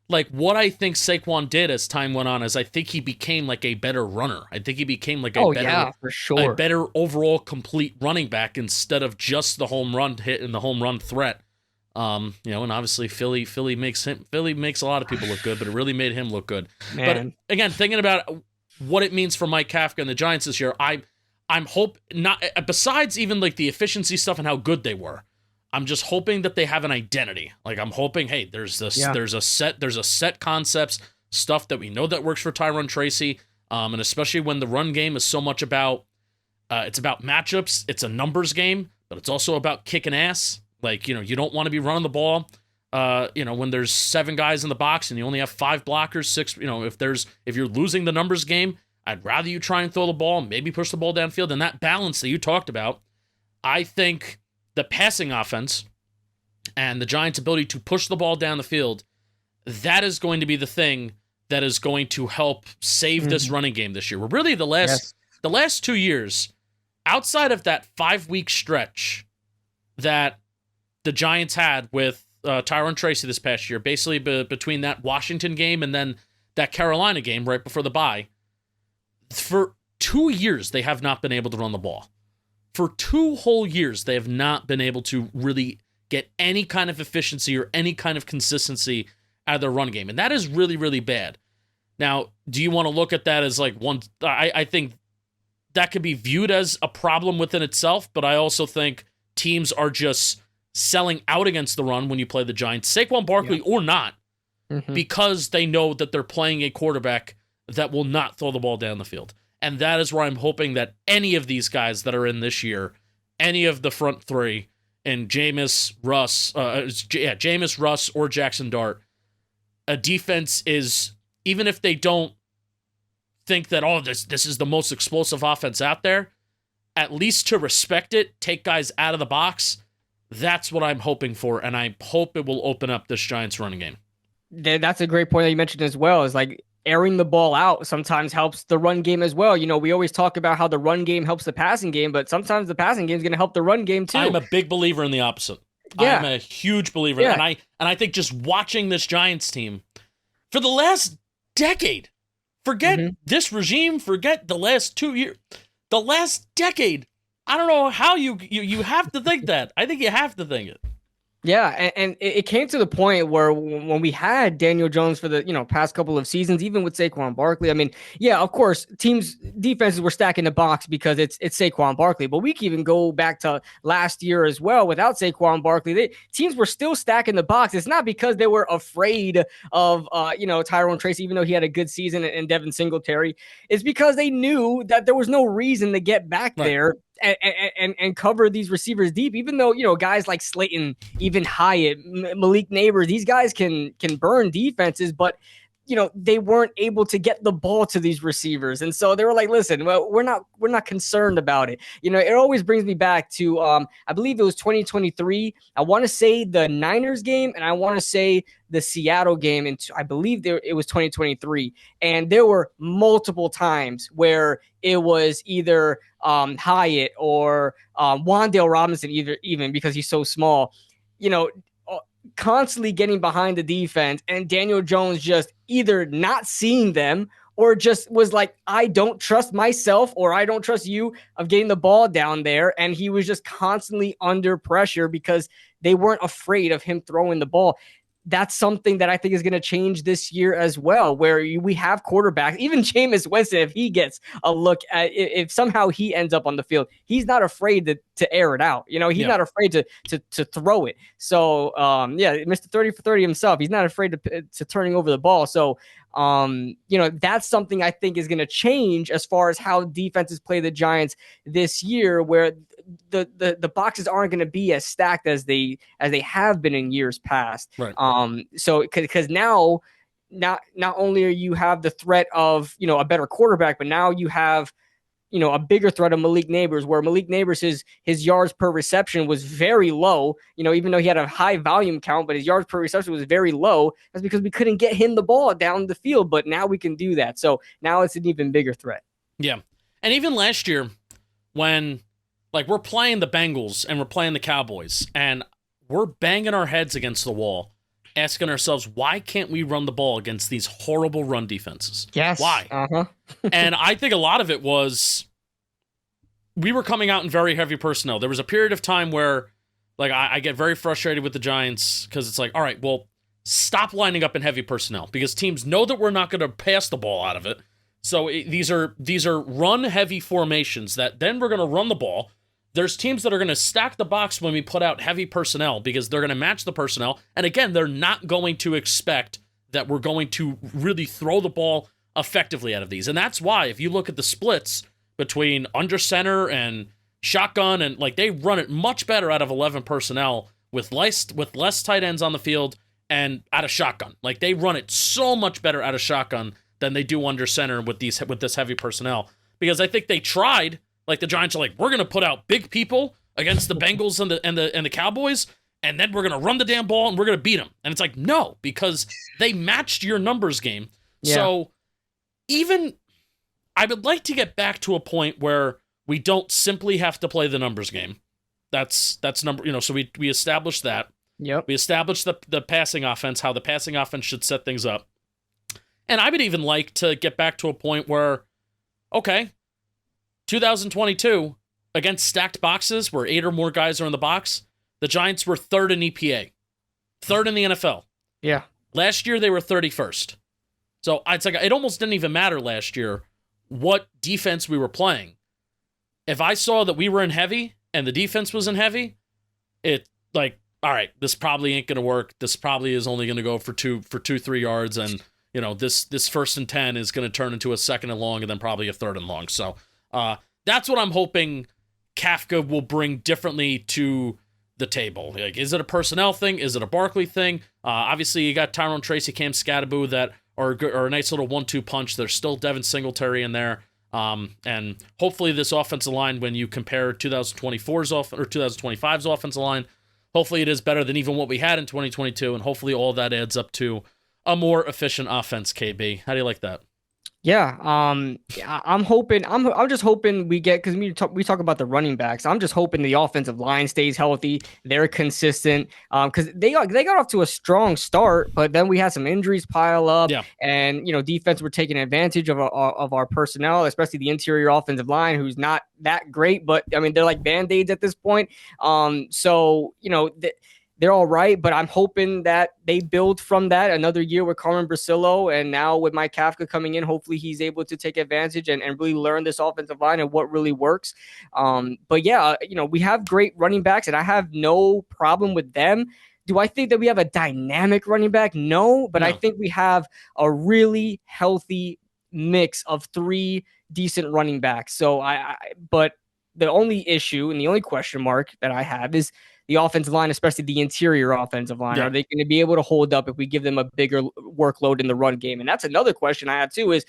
Like what I think Saquon did as time went on is I think he became like a better runner. I think he became like Oh yeah, for a sure. better overall complete running back instead of just the home run hit and the home run threat. And obviously Philly makes a lot of people look good, but it really made him look good. But Man. again, thinking about what it means for Mike Kafka and the Giants this year, I'm hope not besides even like the efficiency stuff and how good they were. I'm just hoping that they have an identity. Like I'm hoping, hey, there's a set concepts, stuff that we know that works for Tyron Tracy. And especially when the run game is so much about it's about matchups, it's a numbers game, but it's also about kicking ass. Like, you don't want to be running the ball, when there's 7 guys in the box and you only have 5 blockers, 6, if you're losing the numbers game, I'd rather you try and throw the ball, maybe push the ball downfield. And that balance that you talked about, I think the passing offense and the Giants' ability to push the ball down the field, that is going to be the thing that is going to help save this running game this year. We're really the last 2 years, outside of that 5-week stretch that the Giants had with Tyron Tracy this past year, basically between that Washington game and then that Carolina game right before the bye, for 2 years they have not been able to run the ball. For 2 whole years, they have not been able to really get any kind of efficiency or any kind of consistency out of their run game. And that is really, really bad. Now, do you want to look at that as like one? I think that could be viewed as a problem within itself, but I also think teams are just selling out against the run when you play the Giants, Saquon Barkley or not, because they know that they're playing a quarterback that will not throw the ball down the field. And that is where I'm hoping that any of these guys that are in this year, any of the front 3, and Jameis, Russ, or Jackson Dart, a defense is, even if they don't think that, this is the most explosive offense out there, at least to respect it, take guys out of the box. That's what I'm hoping for, and I hope it will open up this Giants running game. That's a great point that you mentioned as well, is like airing the ball out sometimes helps the run game as well. We always talk about how the run game helps the passing game, but sometimes the passing game is going to help the run game too. I'm a big believer in the opposite. Yeah. I'm a huge believer. Yeah. And I think just watching this Giants team for the last decade, forget this regime, forget the last 2 years, the last decade, I don't know how you have to think that. I think you have to think it. Yeah, and it came to the point where when we had Daniel Jones for the past couple of seasons, even with Saquon Barkley, I mean, yeah, of course, teams' defenses were stacking the box because it's Saquon Barkley, but we can even go back to last year as well. Without Saquon Barkley, teams were still stacking the box. It's not because they were afraid of Tyrone Tracy, even though he had a good season, and Devin Singletary. It's because they knew that there was no reason to get back there and cover these receivers deep, even though guys like Slayton, even Hyatt, Malik Neighbors, these guys can burn defenses, but they weren't able to get the ball to these receivers, and so they were like, listen, well, we're not concerned about it. It always brings me back to I believe it was 2023. I want to say the Niners game, and I want to say the Seattle game, and I believe it was 2023. And there were multiple times where it was either Hyatt or Wan'Dale Robinson, even because he's so small, constantly getting behind the defense, and Daniel Jones just either not seeing them or just was like, I don't trust myself, or I don't trust you of getting the ball down there. And he was just constantly under pressure because they weren't afraid of him throwing the ball. That's something that I think is going to change this year as well, where we have quarterbacks, even Jameis Winston, if he gets a look at, if somehow he ends up on the field, he's not afraid to air it out. He's not afraid to throw it. So, Mr. 30 for 30 himself, he's not afraid to turning over the ball. So, that's something I think is going to change as far as how defenses play the Giants this year, where the boxes aren't going to be as stacked as they have been in years past. Right. So because now not only are you have the threat of a better quarterback, but now you have a bigger threat of Malik Neighbors, where Malik Neighbors, his yards per reception was very low, even though he had a high volume count, but his yards per reception was very low. That's because we couldn't get him the ball down the field, but now we can do that. So now it's an even bigger threat. Yeah. And even last year when we're playing the Bengals and we're playing the Cowboys and we're banging our heads against the wall, asking ourselves, why can't we run the ball against these horrible run defenses? Yes. Why? And I think a lot of it was we were coming out in very heavy personnel. There was a period of time where I get very frustrated with the Giants because it's all right, well, stop lining up in heavy personnel because teams know that we're not going to pass the ball out of it. So these are run-heavy formations that then we're going to run the ball. There's teams that are going to stack the box when we put out heavy personnel because they're going to match the personnel. And again, they're not going to expect that we're going to really throw the ball effectively out of these. And that's why, if you look at the splits between under center and shotgun, and they run it much better out of 11 personnel with less tight ends on the field and out of shotgun. They run it so much better out of shotgun than they do under center with this heavy personnel. Because I think they tried, the Giants are we're going to put out big people against the Bengals and the Cowboys, and then we're going to run the damn ball and we're going to beat them. And it's no, because they matched your numbers game. Yeah. So even I would like to get back to a point where we don't simply have to play the numbers game. That's number, so we established that. Yep. We established the passing offense, how the passing offense should set things up. And I would even like to get back to a point where, okay, 2022, against stacked boxes where 8 or more guys are in the box, the Giants were 3rd in EPA, 3rd in the NFL. Yeah. Last year, they were 31st. So it's it almost didn't even matter last year what defense we were playing. If I saw that we were in heavy and the defense was in heavy, all right, this probably ain't going to work. This probably is only going to go for 2-3 yards. And, this 1st and 10 is going to turn into a 2nd and long and then probably a 3rd and long. So that's what I'm hoping Kafka will bring differently to the table. Is it a personnel thing? Is it a Barkley thing? Obviously, you got Tyrone Tracy, Cam Scattaboo that are a nice little 1-2 punch. There's still Devin Singletary in there. And hopefully this offensive line, when you compare 2024's or 2025's offensive line, hopefully it is better than even what we had in 2022. And hopefully all that adds up to a more efficient offense, KB. How do you like that? Yeah, I'm just hoping we get, because we talk about the running backs. I'm just hoping the offensive line stays healthy. They're consistent, because they got off to a strong start, but then we had some injuries pile up. Yeah. And defense were taking advantage of our personnel, especially the interior offensive line, who's not that great, but I mean they're like band-aids at this point. They're all right, but I'm hoping that they build from that another year with Carmen Brasillo, and now with Mike Kafka coming in, hopefully he's able to take advantage and really learn this offensive line and what really works. But yeah, we have great running backs, and I have no problem with them. Do I think that we have a dynamic running back? No, but I think we have a really healthy mix of 3 decent running backs. So but the only issue and the only question mark that I have is the offensive line, especially the interior offensive line. Yeah. Are they going to be able to hold up if we give them a bigger workload in the run game? And that's another question I have too, is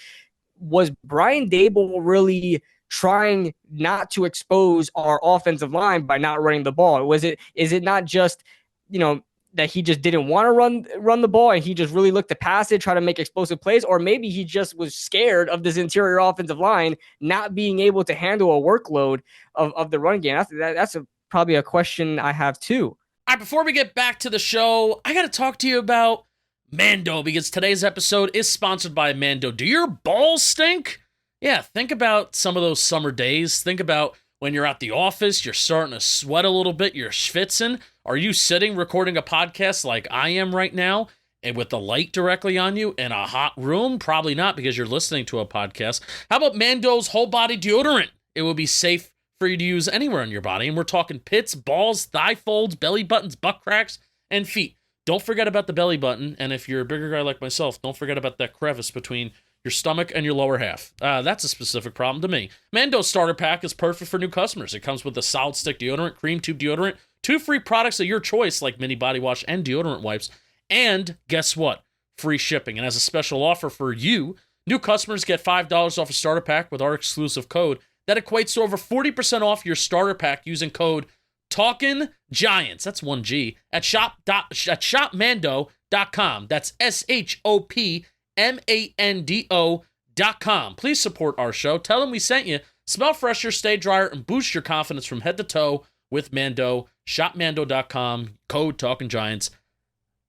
was Brian Daboll really trying not to expose our offensive line by not running the ball? Is it not just, that he just didn't want to run the ball and he just really looked to pass it, try to make explosive plays? Or maybe he just was scared of this interior offensive line not being able to handle a workload of the run game. That's probably a question I have too. All right, before we get back to the show, I got to talk to you about Mando, because today's episode is sponsored by Mando. Do your balls stink? Yeah, think about some of those summer days. Think about when you're at the office, you're starting to sweat a little bit, you're schwitzing. Are you sitting recording a podcast like I am right now and with the light directly on you in a hot room? Probably not, because you're listening to a podcast. How about Mando's whole body deodorant? It will be safe for you to use anywhere on your body. And we're talking pits, balls, thigh folds, belly buttons, butt cracks, and feet. Don't forget about the belly button. And if you're a bigger guy like myself, don't forget about that crevice between your stomach and your lower half. That's a specific problem to me. Mando's starter pack is perfect for new customers. It comes with a solid stick deodorant, cream tube deodorant, 2 free products of your choice like mini body wash and deodorant wipes. And guess what? Free shipping. And as a special offer for you, new customers get $5 off a starter pack with our exclusive code. That equates to over 40% off your starter pack using code Talkin' Giants. That's 1G at shopmando.com. That's SHOPMANDO.com. Please support our show. Tell them we sent you. Smell fresher, stay drier, and boost your confidence from head to toe with Mando. Shopmando.com. Code Talkin' Giants.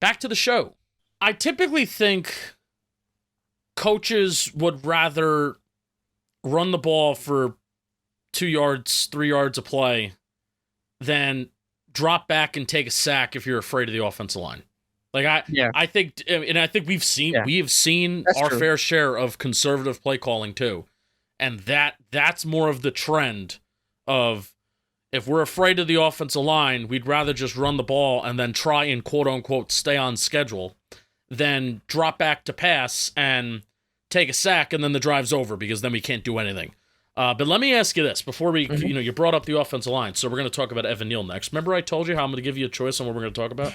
Back to the show. I typically think coaches would rather run the ball for 2 yards, 3 yards of play than drop back and take a sack if you're afraid of the offensive line. I think we have seen That's our true. fair share of conservative play calling too. And that's more of the trend of, if we're afraid of the offensive line, we'd rather just run the ball and then try and quote unquote stay on schedule than drop back to pass and take a sack and then the drive's over because then we can't do anything. But let me ask you this before we, you brought up the offensive line, so we're going to talk about Evan Neal next. Remember I told you how I'm going to give you a choice on what we're going to talk about?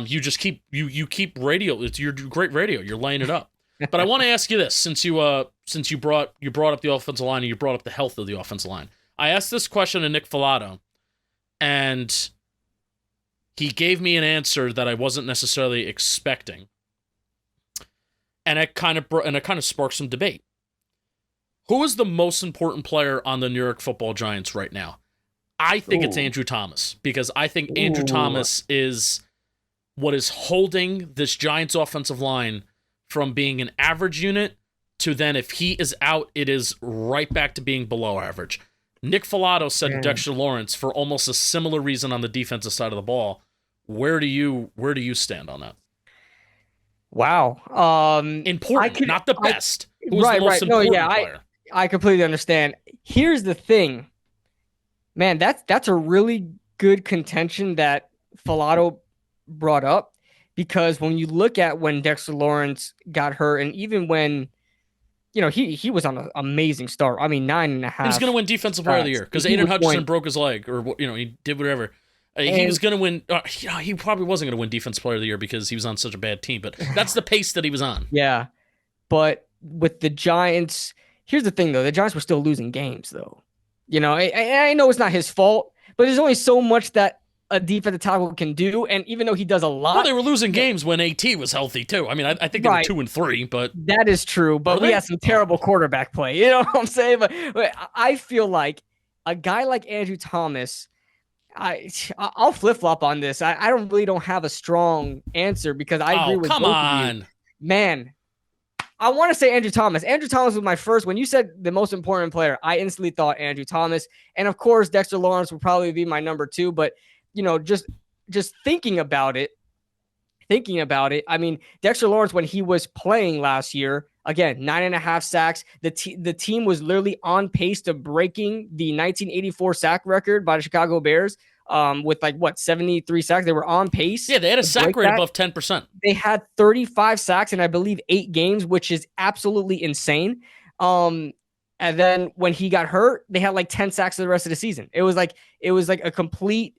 You just keep radio. It's your great radio. You're laying it up. But I want to ask you this, since you brought up the offensive line and you brought up the health of the offensive line. I asked this question to Nick Filato, and he gave me an answer that I wasn't necessarily expecting, and it kind of sparked some debate. Who is the most important player on the New York Football Giants right now? I think it's Andrew Thomas, because I think Andrew Thomas is what is holding this Giants offensive line from being an average unit to then, if he is out, it is right back to being below average. Nick Filato said Dexter Lawrence for almost a similar reason on the defensive side of the ball. Where do you stand on that? Wow. Important, not the best. Who's the most important player? I completely understand. Here's the thing, man. That's a really good contention that Filato brought up, because when you look at when Dexter Lawrence got hurt, and even when he was on an amazing start. I mean, 9.5. He was going to win Defensive Player of the Year because Aiden Hutchinson broke his leg, or he did whatever. He was going to win. He probably wasn't going to win Defensive Player of the Year because he was on such a bad team. But that's the pace that he was on. Yeah, but with the Giants, here's the thing though: the Giants were still losing games, though. I know it's not his fault, but there's only so much that a defensive tackle can do, and even though he does a lot, well, they were losing games when AT was healthy too. I mean, I think they were 2-3, but that is true. But we had some terrible quarterback play. You know what I'm saying? But I feel like a guy like Andrew Thomas, I'll flip flop on this. I don't have a strong answer, because I agree with both of you. Man, I want to say Andrew Thomas. Andrew Thomas was my first. When you said the most important player, I instantly thought Andrew Thomas, and of course Dexter Lawrence would probably be my number 2. But just thinking about it, I mean, Dexter Lawrence, when he was playing last year, again, 9.5 sacks. The team was literally on pace to breaking the 1984 sack record by the Chicago Bears, with 73 sacks. They were on pace. Yeah, they had a sack rate above 10%. They had 35 sacks in, I believe, 8 games, which is absolutely insane. And then when he got hurt, they had 10 sacks for the rest of the season. It was like a complete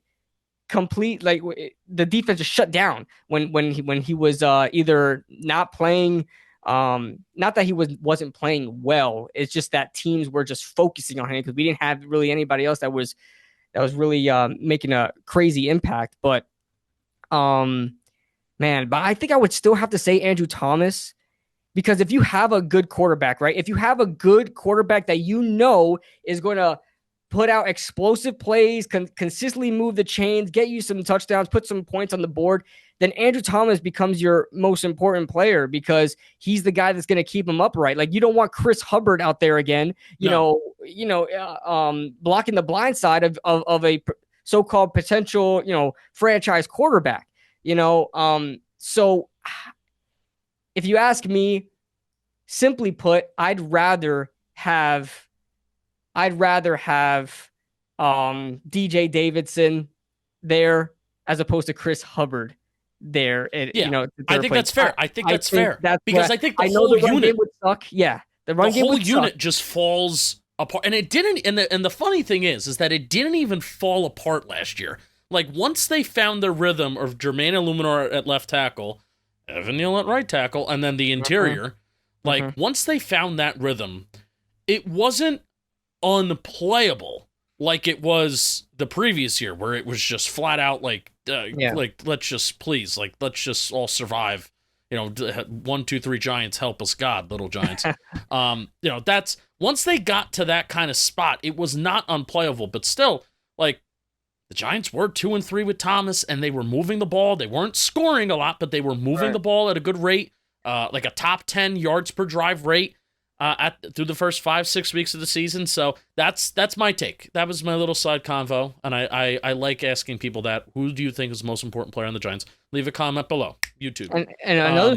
the defense just shut down when he was either not playing, not that he wasn't playing well. It's just that teams were just focusing on him because we didn't have really anybody else that was really making a crazy impact. But but I think I would still have to say Andrew Thomas, because if you have a good quarterback, right? If you have a good quarterback that is going to put out explosive plays, consistently move the chains, get you some touchdowns, put some points on the board, then Andrew Thomas becomes your most important player, because he's the guy that's going to keep him upright. You don't want Chris Hubbard out there again, blocking the blind side of a so-called potential, franchise quarterback, So if you ask me, simply put, I'd rather have DJ Davidson there as opposed to Chris Hubbard there. I think that's fair. I think that's fair. Because I think the whole unit would suck. Yeah, the whole unit just falls apart, and it didn't. And the funny thing is that it didn't even fall apart last year. Once they found their rhythm of Jermaine Illuminor at left tackle, Evan Neal at right tackle, and then the interior, once they found that rhythm, it wasn't unplayable like it was the previous year, where it was just flat out like let's just all survive. 1, 2, 3 Giants, help us God, little Giants. That's once they got to that kind of spot, it was not unplayable, but still, like, the Giants were 2-3 with Thomas, and they were moving the ball. They weren't scoring a lot, but they were moving the ball at a good rate, like a top 10 yards per drive rate through the first 5-6 weeks of the season. So that's my take. That was my little side convo, and I like asking people that. Who do you think is the most important player on the Giants? Leave a comment below. YouTube. And another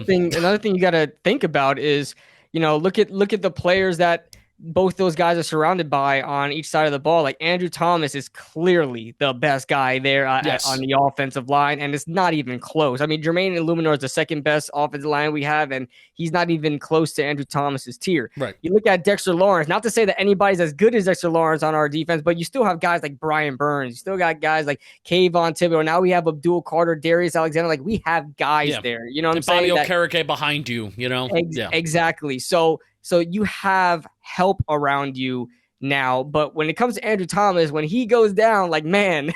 thing you got to think about is, look at the players that both those guys are surrounded by on each side of the ball. Like Andrew Thomas is clearly the best guy there on the offensive line, and it's not even close. I mean, Jermaine Illuminor is the second best offensive line we have, and he's not even close to Andrew Thomas's tier. Right. You look at Dexter Lawrence, not to say that anybody's as good as Dexter Lawrence on our defense, but you still have guys like Brian Burns. You still got guys like Kayvon Thibodeau. Now we have Abdul Carter, Darius Alexander. Like, we have guys there. You know what I'm saying? Bobby Okereke behind you, Exactly. So you have help around you now, but when it comes to Andrew Thomas, when he goes down, like, man,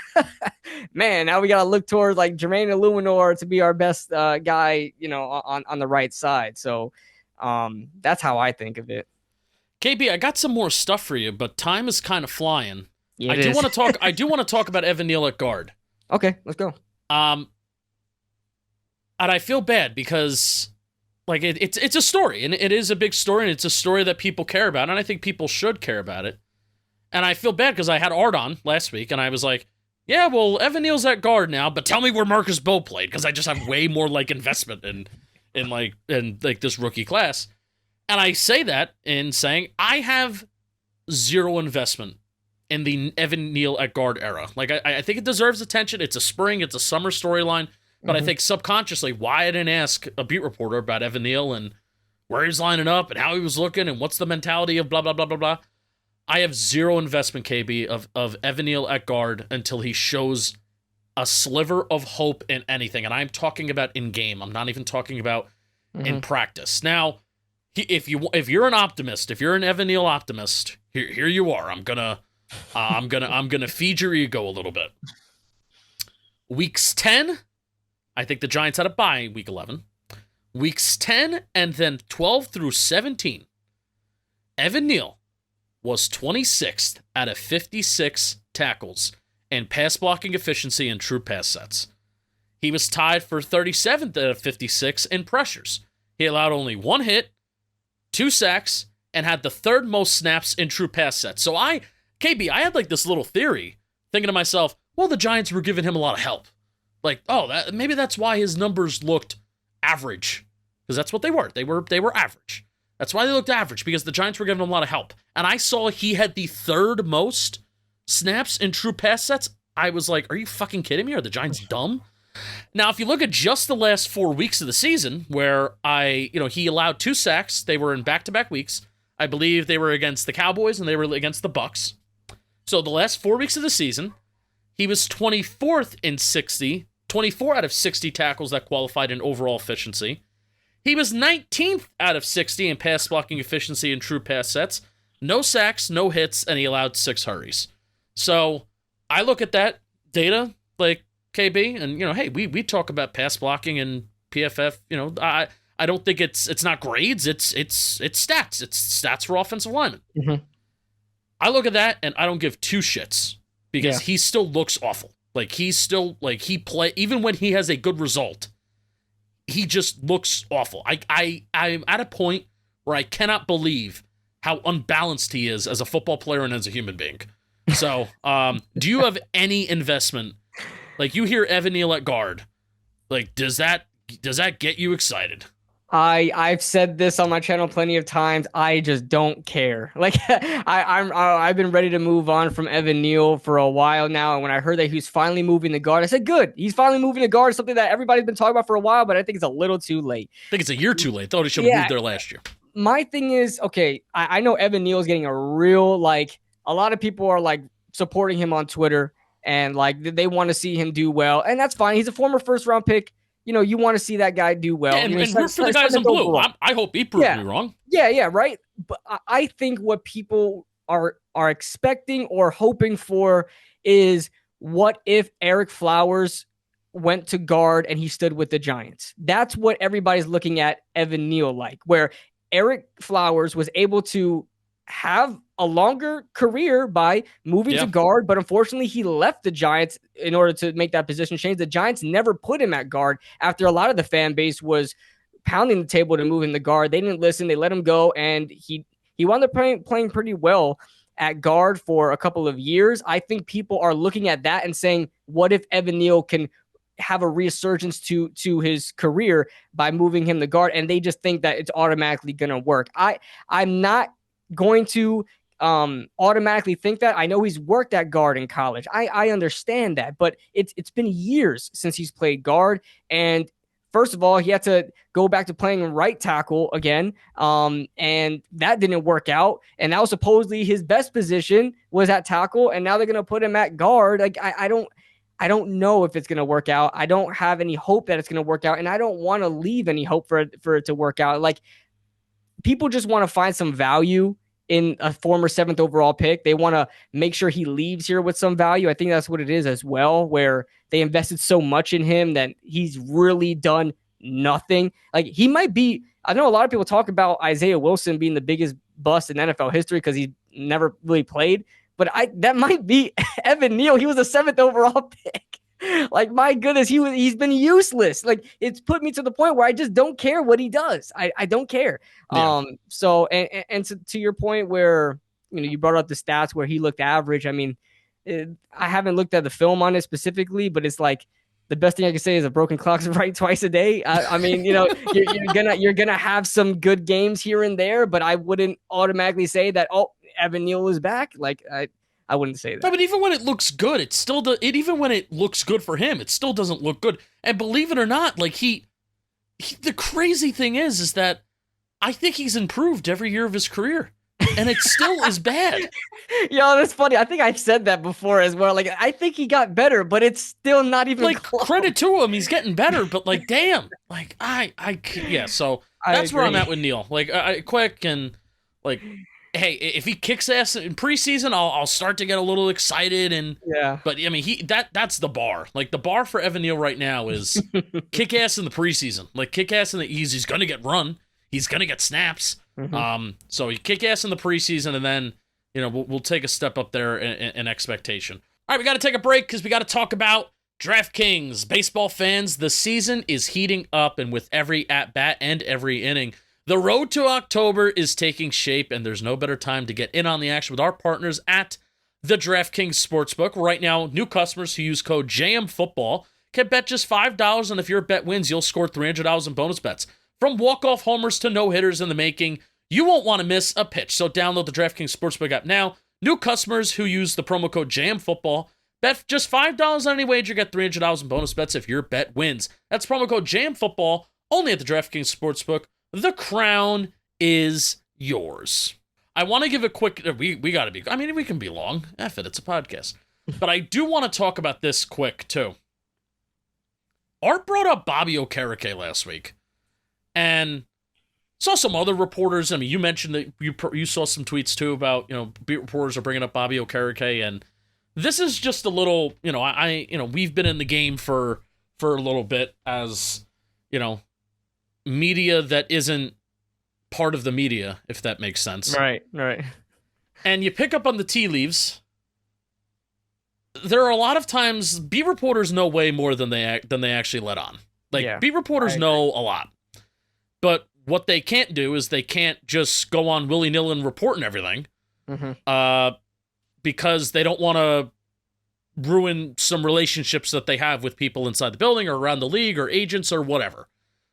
now we got to look towards like Jermaine Illuminor to be our best guy, on the right side. So that's how I think of it. KB, I got some more stuff for you, but time is kind of flying. Yeah, I do want to talk about Evan Neal at guard. Okay, let's go. And I feel bad because, like, it's a story, and it is a big story, and it's a story that people care about, and I think people should care about it. And I feel bad because I had Art on last week, and I was like, yeah, well, Evan Neal's at guard now, but tell me where Marcus Bowe played, because I just have way more, like, investment in this rookie class. And I say that in saying I have zero investment in the Evan Neal at guard era. Like, I think it deserves attention. It's a spring, it's a summer storyline. But I think subconsciously, why I didn't ask a beat reporter about Evan Neal and where he's lining up and how he was looking and what's the mentality of blah, blah, blah, blah, blah. I have zero investment, KB, of Evan Neal at guard until he shows a sliver of hope in anything. And I'm talking about in game. I'm not even talking about in practice. Now, if you're an optimist, if you're an Evan Neal optimist, here you are. I'm gonna feed your ego a little bit. Weeks 10. I think the Giants had a bye week 11. Weeks 10 and then 12 through 17. Evan Neal was 26th out of 56 tackles in pass blocking efficiency and true pass sets. He was tied for 37th out of 56 in pressures. He allowed only 1 hit, 2 sacks, and had the third most snaps in true pass sets. So I had like this little theory, thinking to myself, well, the Giants were giving him a lot of help. Like, maybe that's why his numbers looked average, because that's what they were. They were average. That's why they looked average, because the Giants were giving him a lot of help. And I saw he had the third most snaps in true pass sets. I was like, are you fucking kidding me? Are the Giants dumb? Now, if you look at just the last 4 weeks of the season, where he allowed 2 sacks, they were in back-to-back weeks. I believe they were against the Cowboys and they were against the Bucks. So the last 4 weeks of the season, he was 24th in 24 out of 60 tackles that qualified in overall efficiency. He was 19th out of 60 in pass blocking efficiency and true pass sets. No sacks, no hits, and he allowed 6 hurries. So I look at that data, like, KB, and, hey, we talk about pass blocking and PFF. I don't think it's not grades. It's stats. It's stats for offensive linemen. Mm-hmm. I look at that and I don't give 2 shits because he still looks awful. Like, he's still, like, even when he has a good result, he just looks awful. I'm at a point where I cannot believe how unbalanced he is as a football player and as a human being. So, do you have any investment? Like, you hear Evan Neal at guard. Like, does that get you excited? I've said this on my channel plenty of times. I just don't care. Like, I've been ready to move on from Evan Neal for a while now. And when I heard that he was finally moving to guard, I said, good. He's finally moving to guard, something that everybody's been talking about for a while, but I think it's a little too late. I think it's a year too late. Thought he should have moved there last year. My thing is, okay, I know Evan Neal is getting a real, like, a lot of people are, like, supporting him on Twitter, and, like, they want to see him do well. And that's fine. He's a former first-round pick. You want to see that guy do well. Yeah, and root for the guys in blue. I hope he proves me wrong. Yeah, right. But I think what people are are expecting or hoping for is, what if Eric Flowers went to guard and he stood with the Giants? That's what everybody's looking at Evan Neal like, where Eric Flowers was able to have a longer career by moving to guard, but unfortunately he left the Giants in order to make that position change. The Giants never put him at guard after a lot of the fan base was pounding the table to move him to guard. They didn't listen. They let him go, and he wound up playing pretty well at guard for a couple of years. I think people are looking at that and saying, what if Evan Neal can have a resurgence to his career by moving him to guard? And they just think that it's automatically going to work. I'm not going to automatically think that. I know he's worked at guard in college. I understand that, but it's been years since he's played guard. And first of all, he had to go back to playing right tackle again, and that didn't work out. And that was supposedly his best position, was at tackle, and now they're going to put him at guard. Like I don't know if it's going to work out. I don't have any hope that it's going to work out, and I don't want to leave any hope for it to work out. Like, people just want to find some value in a former 7th overall pick. They want to make sure he leaves here with some value. I think that's what it is as well, where they invested so much in him that he's really done nothing. Like, he might be, I know a lot of people talk about Isaiah Wilson being the biggest bust in NFL history because he never really played, but that might be Evan Neal. He was a 7th overall pick. Like, my goodness, he's been useless. Like, it's put me to the point where I just don't care what he does. I don't care. Yeah. So, and to your point where, you brought up the stats where he looked average. I mean, I haven't looked at the film on it specifically, but it's like, the best thing I can say is a broken clock's right twice a day. I mean, you're gonna have some good games here and there, but I wouldn't automatically say that, oh, Evan Neal is back. Like, I wouldn't say that. No, but even when it looks good, it still even when it looks good for him, it still doesn't look good. And believe it or not, like the crazy thing is that I think he's improved every year of his career, and it still is bad. Yo, that's funny. I think I've said that before as well. Like, I think he got better, but it's still not even close. Credit to him, he's getting better. But like, damn, like yeah. So that's where I'm at with Neal. Like, quick and like. Hey, if he kicks ass in preseason, I'll start to get a little excited. And yeah, but I mean, that's the bar. Like, the bar for Evan Neal right now is kick ass in the preseason. Like, kick ass in the he's gonna get run, he's gonna get snaps. Mm-hmm. So he kick ass in the preseason, and then we'll take a step up there in expectation. All right, we got to take a break because we got to talk about DraftKings. Baseball fans, the season is heating up, and with every at bat and every inning, the road to October is taking shape, and there's no better time to get in on the action with our partners at the DraftKings Sportsbook. Right now, new customers who use code JMFootball can bet just $5, and if your bet wins, you'll score $300 in bonus bets. From walk-off homers to no-hitters in the making, you won't want to miss a pitch. So download the DraftKings Sportsbook app now. New customers who use the promo code JMFootball bet just $5 on any wager, get $300 in bonus bets if your bet wins. That's promo code JMFootball, only at the DraftKings Sportsbook. The crown is yours. I want to give a quick... We got to be... I mean, we can be long. F it, it's a podcast. But I do want to talk about this quick, too. Art brought up Bobby Okereke last week. And saw some other reporters. I mean, you mentioned that you saw some tweets, too, about, beat reporters are bringing up Bobby Okereke. And this is just a little... we've been in the game for a little bit as, media that isn't part of the media, if that makes sense. Right. And you pick up on the tea leaves. There are a lot of times beat reporters know way more than they actually let on. Like, beat reporters know a lot. But what they can't do is they can't just go on willy-nilly and reporting everything. Mm-hmm. Because they don't want to ruin some relationships that they have with people inside the building or around the league or agents or whatever.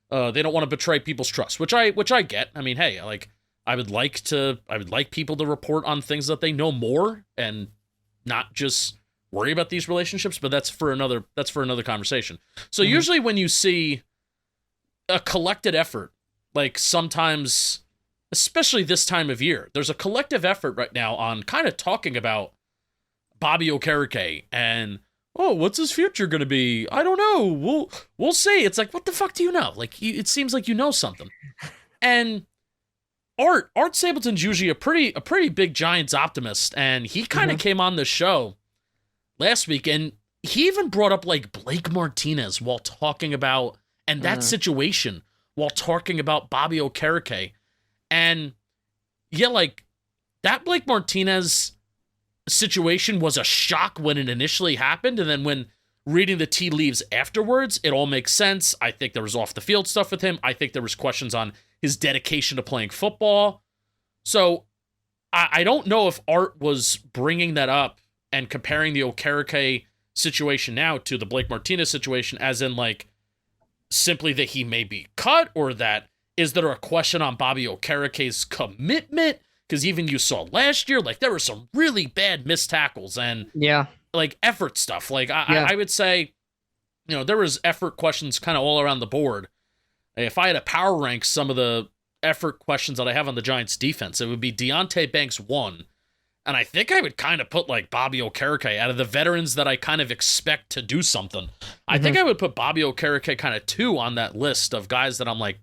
They don't want to betray people's trust, which I get. I mean, hey, like, I would like people to report on things that they know more and not just worry about these relationships, but that's for another conversation. So usually when you see a collected effort, like sometimes, especially this time of year, there's a collective effort right now on kind of talking about Bobby Okereke and, oh, what's his future going to be? I don't know. We'll see. It's like, what the fuck do you know? Like, it seems like you know something. And Art Stapleton's usually a pretty big Giants optimist, and he kind of came on the show last week, and he even brought up like Blake Martinez while talking about and that situation while talking about Bobby Okereke. And yeah, like that Blake Martinez situation was a shock when it initially happened, and then when reading the tea leaves afterwards, it all makes sense. I think there was off the field stuff with him. I think there was questions on his dedication to playing football. So I don't know if Art was bringing that up and comparing the Okereke situation now to the Blake Martinez situation, as in like simply that he may be cut, or that is there a question on Bobby Okereke's commitment? Because even you saw last year, like there were some really bad missed tackles and like effort stuff. Like I would say, there was effort questions kind of all around the board. If I had to power rank some of the effort questions that I have on the Giants defense, it would be Deonte Banks 1. And I think I would kind of put like Bobby Okereke out of the veterans that I kind of expect to do something. I think I would put Bobby Okereke kind of 2 on that list of guys that I'm like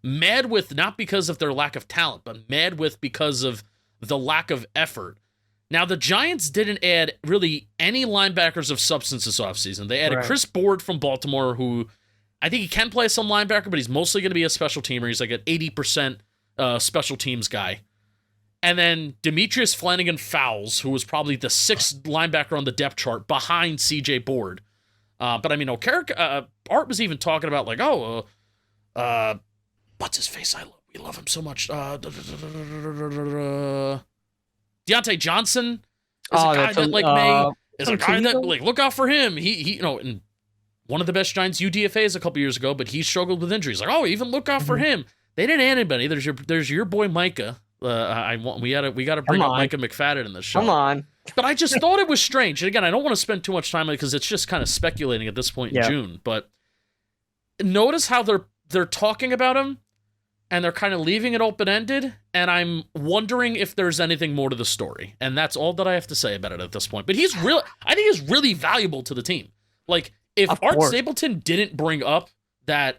mad with, not because of their lack of talent, but mad with because of the lack of effort. Now, the Giants didn't add really any linebackers of substance this offseason. They added Chris Board from Baltimore, who I think he can play some linebacker, but he's mostly going to be a special teamer. He's like an 80% special teams guy. And then Demetrius Flanagan Fowles, who was probably the 6th linebacker on the depth chart behind CJ Board. But I mean, Okereke, Art was even talking about like, what's his face? We love him so much. Deontay Johnson is a guy that like look out for him. He and one of the best Giants UDFAs a couple years ago, but he struggled with injuries. Like, even look out for him. They didn't add anybody. There's your boy Micah. We got to bring up Micah McFadden in this show. Come on. But I just thought it was strange. And again, I don't want to spend too much time on it because it's just kind of speculating at this point in June. But notice how they're talking about him and they're kind of leaving it open-ended. And I'm wondering if there's anything more to the story. And that's all that I have to say about it at this point. But I think he's really valuable to the team. Like, if Art Stapleton didn't bring up that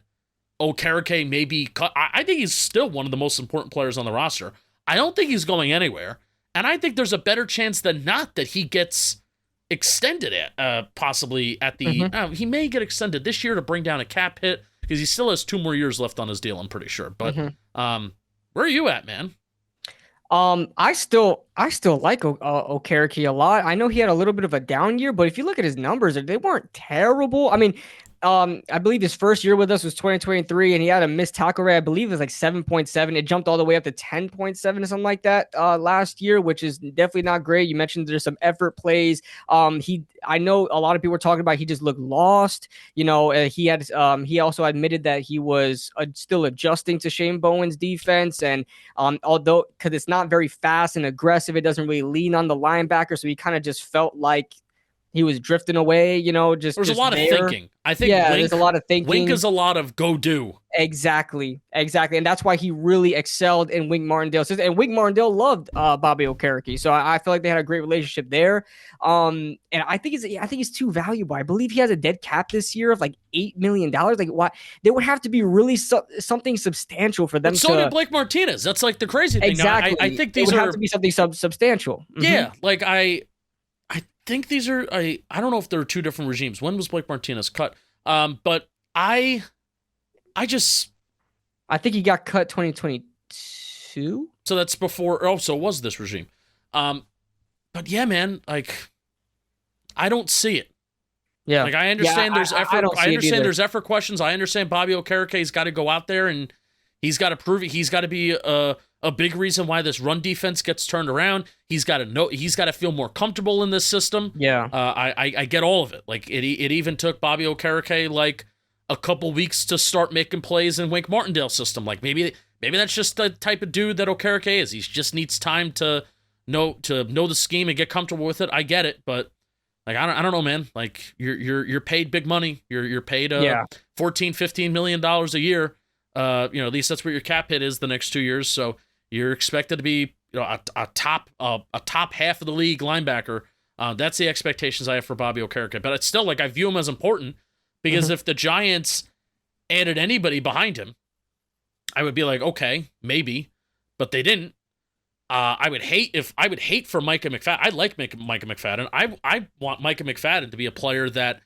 Okereke may be cut, I think he's still one of the most important players on the roster. I don't think he's going anywhere. And I think there's a better chance than not that he gets extended possibly at the... he may get extended this year to bring down a cap hit because he still has 2 more years left on his deal, I'm pretty sure. But where are you at, man? I still like Okereke a lot. I know he had a little bit of a down year, but if you look at his numbers, they weren't terrible. I mean, I believe his first year with us was 2023, and he had a missed tackle rate. I believe it was like 7.7. It jumped all the way up to 10.7 or something like that last year, which is definitely not great. You mentioned there's some effort plays. I know a lot of people were talking about he just looked lost. He also admitted that he was still adjusting to Shane Bowen's defense, and although because it's not very fast and aggressive, it doesn't really lean on the linebacker, so he kind of just felt like he was drifting away, There's a lot of thinking. I think there's a lot of thinking. Wink is a lot of go do. Exactly. And that's why he really excelled in Wink Martindale. And Wink Martindale loved Bobby Okereke. So I feel like they had a great relationship there. And I think he's too valuable. I believe he has a dead cap this year of like $8 million. Like, why? There would have to be really something substantial for them. So did Blake Martinez. That's like the crazy thing. Exactly. I think these have to be something substantial. Yeah. Like I think these are I don't know if there are 2 different regimes. When was Blake Martinez cut? But I think he got cut 2022. So that's before. So it was this regime. But yeah, man, like I don't see it. Yeah. Like I understand there's effort. I understand there's effort questions. I understand Bobby Okereke's got to go out there and he's got to prove it. He's got to be a big reason why this run defense gets turned around. He's got to feel more comfortable in this system. Yeah. I get all of it. Like it even took Bobby Okereke like a couple weeks to start making plays in Wink Martindale's system. Like maybe that's just the type of dude that Okereke is. He just needs time to know the scheme and get comfortable with it. I get it, but like I don't know, man. Like you're paid big money. You're paid $14-15 million a year. At least that's what your cap hit is the next 2 years. So you're expected to be a top half of the league linebacker. That's the expectations I have for Bobby Okereke. But it's still like I view him as important because if the Giants added anybody behind him, I would be like, okay, maybe. but they didn't. I would hate for Micah McFadden. I like Micah McFadden. I want Micah McFadden to be a player that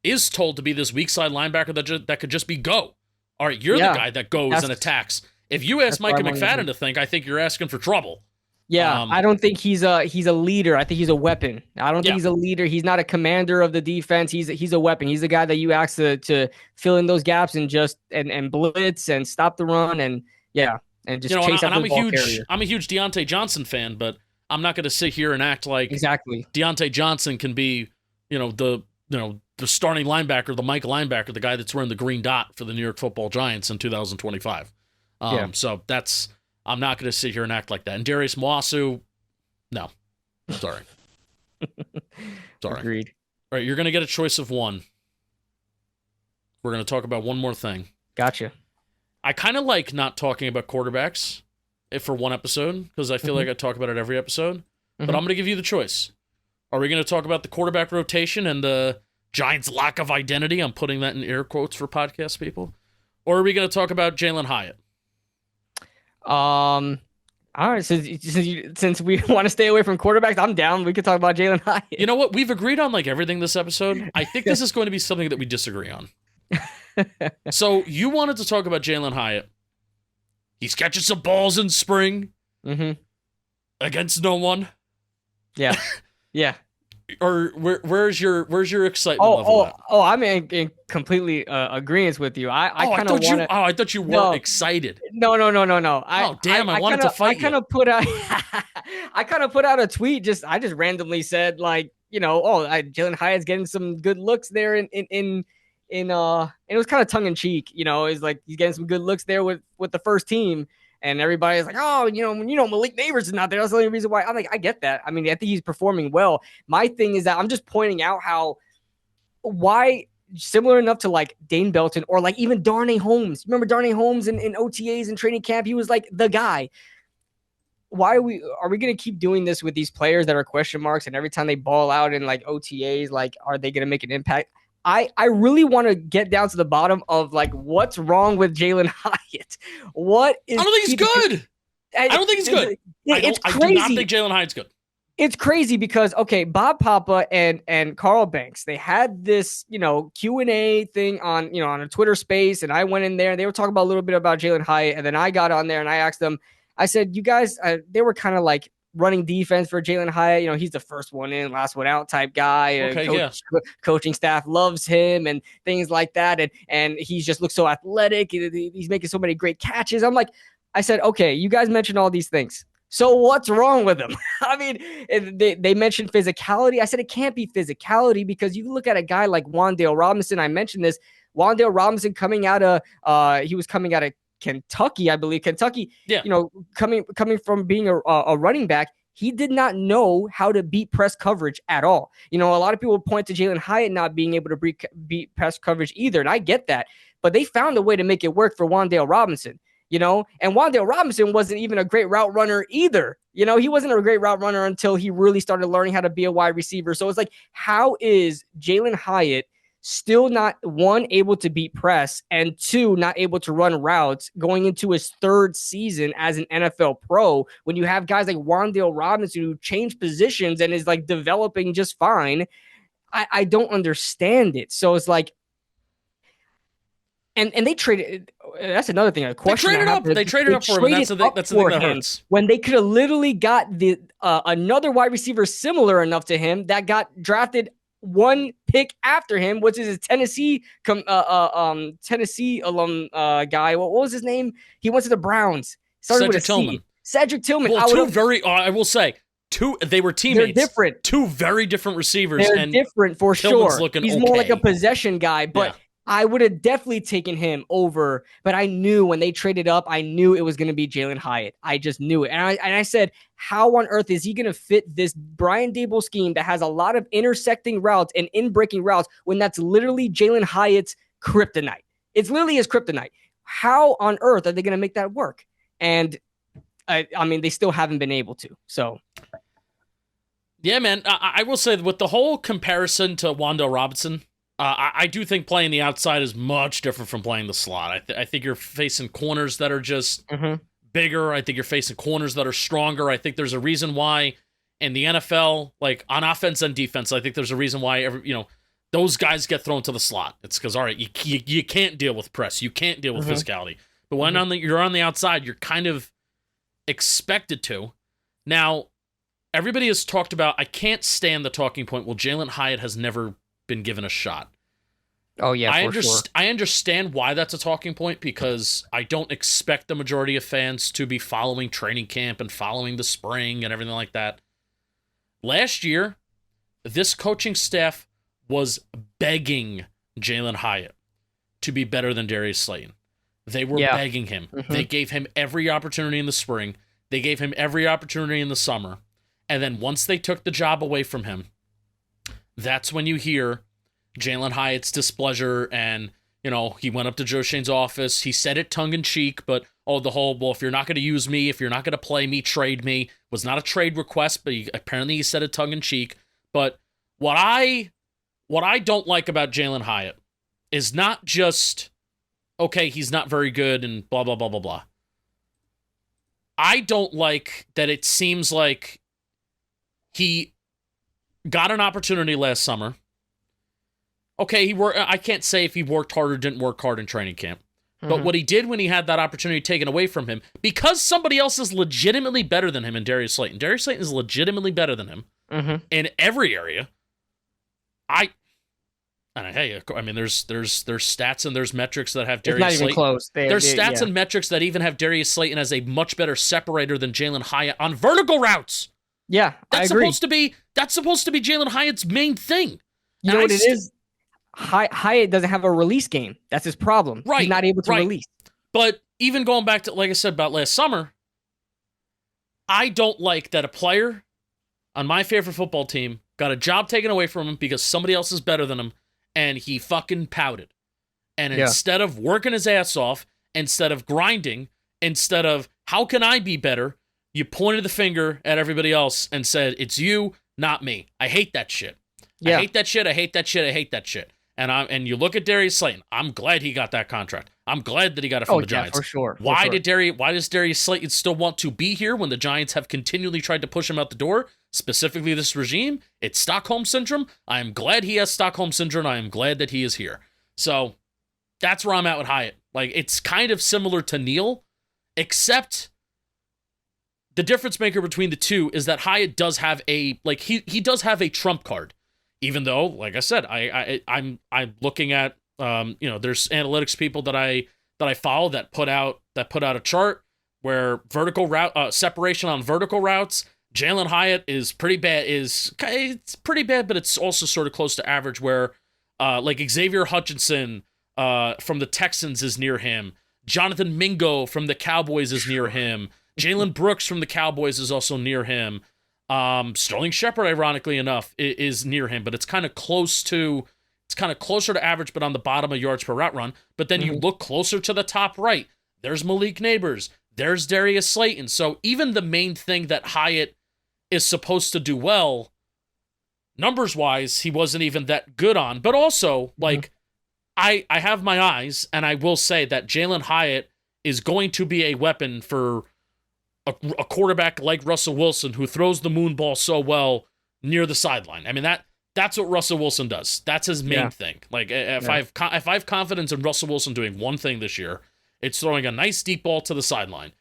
is told to be this weak side linebacker that could just be go. All right, you're the guy that goes and attacks. If you ask Micah McFadden to think, I think you're asking for trouble. Yeah, I don't think he's a leader. I think he's a weapon. I don't think he's a leader. He's not a commander of the defense. He's a weapon. He's a guy that you ask to fill in those gaps and just and blitz and stop the run and just chase after the ball carrier. I'm a huge Deontay Johnson fan, but I'm not going to sit here and act like Deontay Johnson can be, the starting linebacker, the Mike linebacker, the guy that's wearing the green dot for the New York Football Giants in 2025. So I'm not going to sit here and act like that. And Darius Mwasu, no. Sorry. Agreed. All right, you're going to get a choice of one. We're going to talk about one more thing. Gotcha. I kind of like not talking about quarterbacks for one episode because I feel like I talk about it every episode. But I'm going to give you the choice. Are we going to talk about the quarterback rotation and the Giants' lack of identity? I'm putting that in air quotes for podcast people. Or are we going to talk about Jalin Hyatt? All right. Since we want to stay away from quarterbacks, I'm down. We could talk about Jalin Hyatt. You know what? We've agreed on like everything this episode. I think this is going to be something that we disagree on. So you wanted to talk about Jalin Hyatt. He's catching some balls in spring against no one. Yeah. Yeah. Or where's your excitement level at? I'm in completely agreement with you. I thought you weren't excited. No. I wanted to fight you. I kind of put out a tweet. I just randomly said Jalin Hyatt's getting some good looks there and it was kind of tongue in cheek. It's like he's getting some good looks there with the first team. And everybody's like, Malik Neighbors is not there. That's the only reason why. I'm like, I get that. I mean, I think he's performing well. My thing is that I'm just pointing out why similar enough to like Dane Belton or like even Darnay Holmes. Remember Darnay Holmes in OTAs and training camp? He was like the guy. Why are we going to keep doing this with these players that are question marks? And every time they ball out in like OTAs, like, are they going to make an impact? I really want to get down to the bottom of like what's wrong with Jalin Hyatt. What is? I don't think he's good. I don't think he's good. It's crazy. I do not think Jalin Hyatt's good. It's crazy because Bob Papa and Carl Banks, they had this Q&A thing on a Twitter space, and I went in there and they were talking about a little bit about Jalin Hyatt, and then I got on there and I asked them. I said, you guys, they were kind of like running defense for Jalin Hyatt. He's the first one in, last one out type guy. Coaching staff loves him and things like that. And he just looks so athletic. He's making so many great catches. I said, okay, you guys mentioned all these things. So what's wrong with him? I mean, they mentioned physicality. I said it can't be physicality because you look at a guy like Wan'Dale Robinson. I mentioned this. Wan'Dale Robinson coming out of Kentucky, I believe. Kentucky, coming from being a running back, he did not know how to beat press coverage at all. A lot of people point to Jalin Hyatt not being able to beat press coverage either, and I get that. But they found a way to make it work for Wan'Dale Robinson, and Wan'Dale Robinson wasn't even a great route runner either. He wasn't a great route runner until he really started learning how to be a wide receiver. So it's like, how is Jalin Hyatt still not, one, able to beat press, and two, not able to run routes going into his third season as an NFL pro when you have guys like Wan'Dale Robinson who change positions and is like developing just fine? I don't understand it. So it's like, and they traded. That's another thing. A question. They traded up for him. That's the thing that hurts. When they could have literally got another wide receiver similar enough to him that got drafted one pick after him, which is a Tennessee alum guy. What was his name? He went to the Browns. Cedric Tillman. Cedric Tillman. Well, I will say, they were teammates. They're different. Two very different receivers. They're different for Tillman's sure. He's more like a possession guy, but I would have definitely taken him over. But I knew when they traded up, I knew it was going to be Jalin Hyatt. I just knew it. And I said, how on earth is he going to fit this Brian Daboll scheme that has a lot of intersecting routes and in-breaking routes when that's literally Jalin Hyatt's kryptonite? It's literally his kryptonite. How on earth are they going to make that work? And I mean, they still haven't been able to. So, yeah, man, I will say with the whole comparison to Wan'Dale Robinson, I do think playing the outside is much different from playing the slot. I think you're facing corners that are just bigger. I think you're facing corners that are stronger. I think there's a reason why in the NFL, like on offense and defense, I think there's a reason why those guys get thrown to the slot. It's because, all right, you can't deal with press. You can't deal with physicality. But when you're on the outside, you're kind of expected to. Now, everybody has talked about, I can't stand the talking point, well, Jalin Hyatt has never been given a shot. Oh, yeah, sure. I understand why that's a talking point, because I don't expect the majority of fans to be following training camp and following the spring and everything like that. Last year, this coaching staff was begging Jalin Hyatt to be better than Darius Slayton. They were begging him. They gave him every opportunity in the spring. They gave him every opportunity in the summer. And then once they took the job away from him, that's when you hear Jalin Hyatt's displeasure, and, he went up to Joe Shane's office. He said it tongue-in-cheek, but, the whole, well, if you're not going to use me, if you're not going to play me, trade me, was not a trade request, but apparently he said it tongue-in-cheek. But what I don't like about Jalin Hyatt is not just, okay, he's not very good and blah, blah, blah, blah, blah. I don't like that it seems like he got an opportunity last summer. Okay, I can't say if he worked hard or didn't work hard in training camp. But what he did when he had that opportunity taken away from him, because somebody else is legitimately better than him in Darius Slayton. Darius Slayton is legitimately better than him in every area. Hey, I mean, there's stats and there's metrics that have Darius Slayton. It's not even close. There's stats and metrics that even have Darius Slayton as a much better separator than Jalin Hyatt on vertical routes. Yeah, I agree. That's supposed to be Jalin Hyatt's main thing. You know what it is? Hyatt doesn't have a release game. That's his problem. Right. He's not able to release. But even going back to, like I said about last summer, I don't like that a player on my favorite football team got a job taken away from him because somebody else is better than him, and he fucking pouted. And instead of working his ass off, instead of grinding, instead of, how can I be better, you pointed the finger at everybody else and said, it's you, not me. I hate that shit. I hate that shit. I hate that shit. I hate that shit. And you look at Darius Slayton. I'm glad he got that contract. I'm glad that he got it from the Giants. For sure. Why does Darius Slayton still want to be here when the Giants have continually tried to push him out the door? Specifically this regime. It's Stockholm Syndrome. I am glad he has Stockholm Syndrome. I am glad that he is here. So that's where I'm at with Hyatt. Like, it's kind of similar to Neal, except the difference maker between the two is that Hyatt does have he does have a trump card. Even though, like I said, I'm looking at there's analytics people that I follow that put out a chart where vertical route separation on vertical routes, Jalin Hyatt is pretty bad. It's pretty bad, but it's also sort of close to average. Where like Xavier Hutchinson from the Texans is near him. Jonathan Mingo from the Cowboys is near him. Jalen Brooks from the Cowboys is also near him. Sterling Shepard, ironically enough, is near him, but it's kind of closer to average, but on the bottom of yards per route run. But then you look closer to the top right. There's Malik Neighbors. There's Darius Slayton. So even the main thing that Hyatt is supposed to do well, numbers-wise, he wasn't even that good on. But also, like, I have my eyes, and I will say that Jalin Hyatt is going to be a weapon for a quarterback like Russell Wilson, who throws the moon ball so well near the sideline. I mean, that's what Russell Wilson does. That's his main thing. Like, if I have confidence in Russell Wilson doing one thing this year, it's throwing a nice deep ball to the sideline.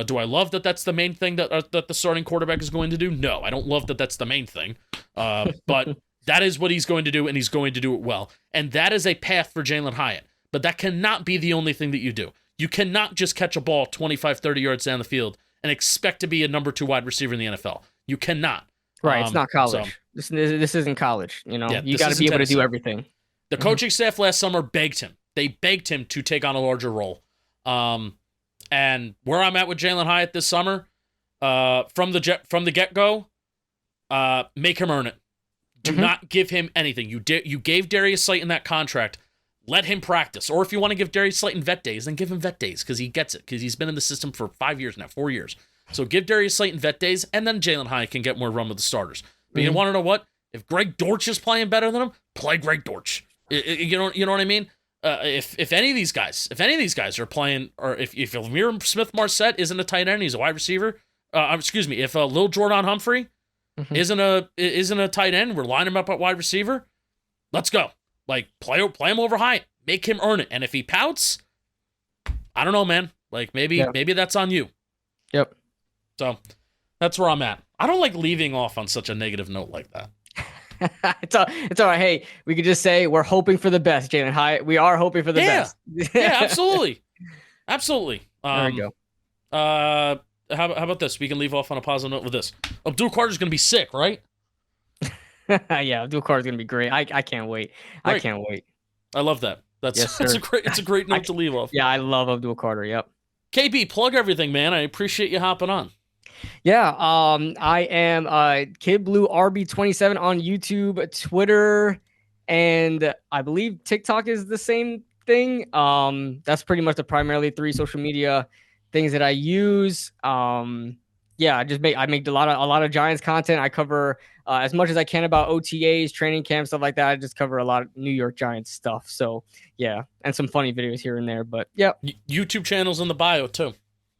Do I love that that's the main thing that the starting quarterback is going to do? No, I don't love that that's the main thing. But that is what he's going to do, and he's going to do it well. And that is a path for Jalin Hyatt. But that cannot be the only thing that you do. You cannot just catch a ball 25, 30 yards down the field and expect to be a number 2 wide receiver in the NFL. You cannot. Right, it's not college. So, this isn't collge. You got to be able to do everything. The coaching staff last summer begged him. They begged him to take on a larger role. And where I'm at with Jalin Hyatt this summer, from the get-go, make him earn it. Do not give him anything. You gave Darius Slayton that contract. Let him practice. Or if you want to give Darius Slayton vet days, then give him vet days, because he gets it, because he's been in the system for 5 years now, 4 years. So give Darius Slayton vet days, and then Jalin Hyatt can get more run with the starters. But you want to know what? If Greg Dortch is playing better than him, play Greg Dortch. You know what I mean? if any of these guys are playing, or if Amir Smith-Marset isn't a tight end, he's a wide receiver. Excuse me, if Lil Jordan Humphrey isn't a tight end, we're lining him up at wide receiver. Let's go. Like, play him over Hyatt. Make him earn it. And if he pouts, I don't know, man. Like, maybe that's on you. Yep. So that's where I'm at. I don't like leaving off on such a negative note like that. It's all right. Hey, we could just say we're hoping for the best, Jalin Hyatt. We are hoping for the best. Yeah, absolutely. Absolutely. There we go. How about this? We can leave off on a positive note with this. Abdul Carter's going to be sick, right? Yeah, Abdul Carter's going to be great. I can't wait. Right. I can't wait. I love that. It's a great note to leave off. Yeah, I love Abdul Carter. Yep. KB, plug everything, man. I appreciate you hopping on. Yeah, I am Kid Blue RB27 on YouTube, Twitter, and I believe TikTok is the same thing. That's pretty much the primarily 3 social media things that I use. Yeah, I make a lot of Giants content. I cover as much as I can about OTAs, training camp, stuff like that. I just cover a lot of New York Giants stuff. So yeah, and some funny videos here and there. But yeah, YouTube channels in the bio too.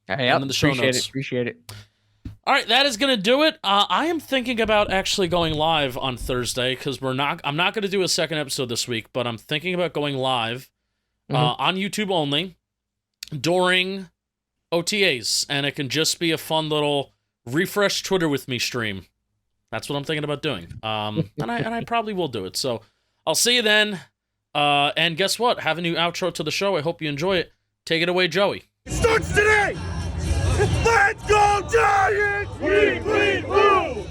Yeah, and in the show notes. Appreciate it. All right, that is gonna do it. I am thinking about actually going live on Thursday because I'm not gonna do a second episode this week, but I'm thinking about going live on YouTube only during OTAs, and it can just be a fun little refresh Twitter with me stream. That's what I'm thinking about doing. And I probably will do it. So I'll see you then. And guess what? Have a new outro to the show. I hope you enjoy it. Take it away, Joey. It starts today. Let's go Giants! We woo!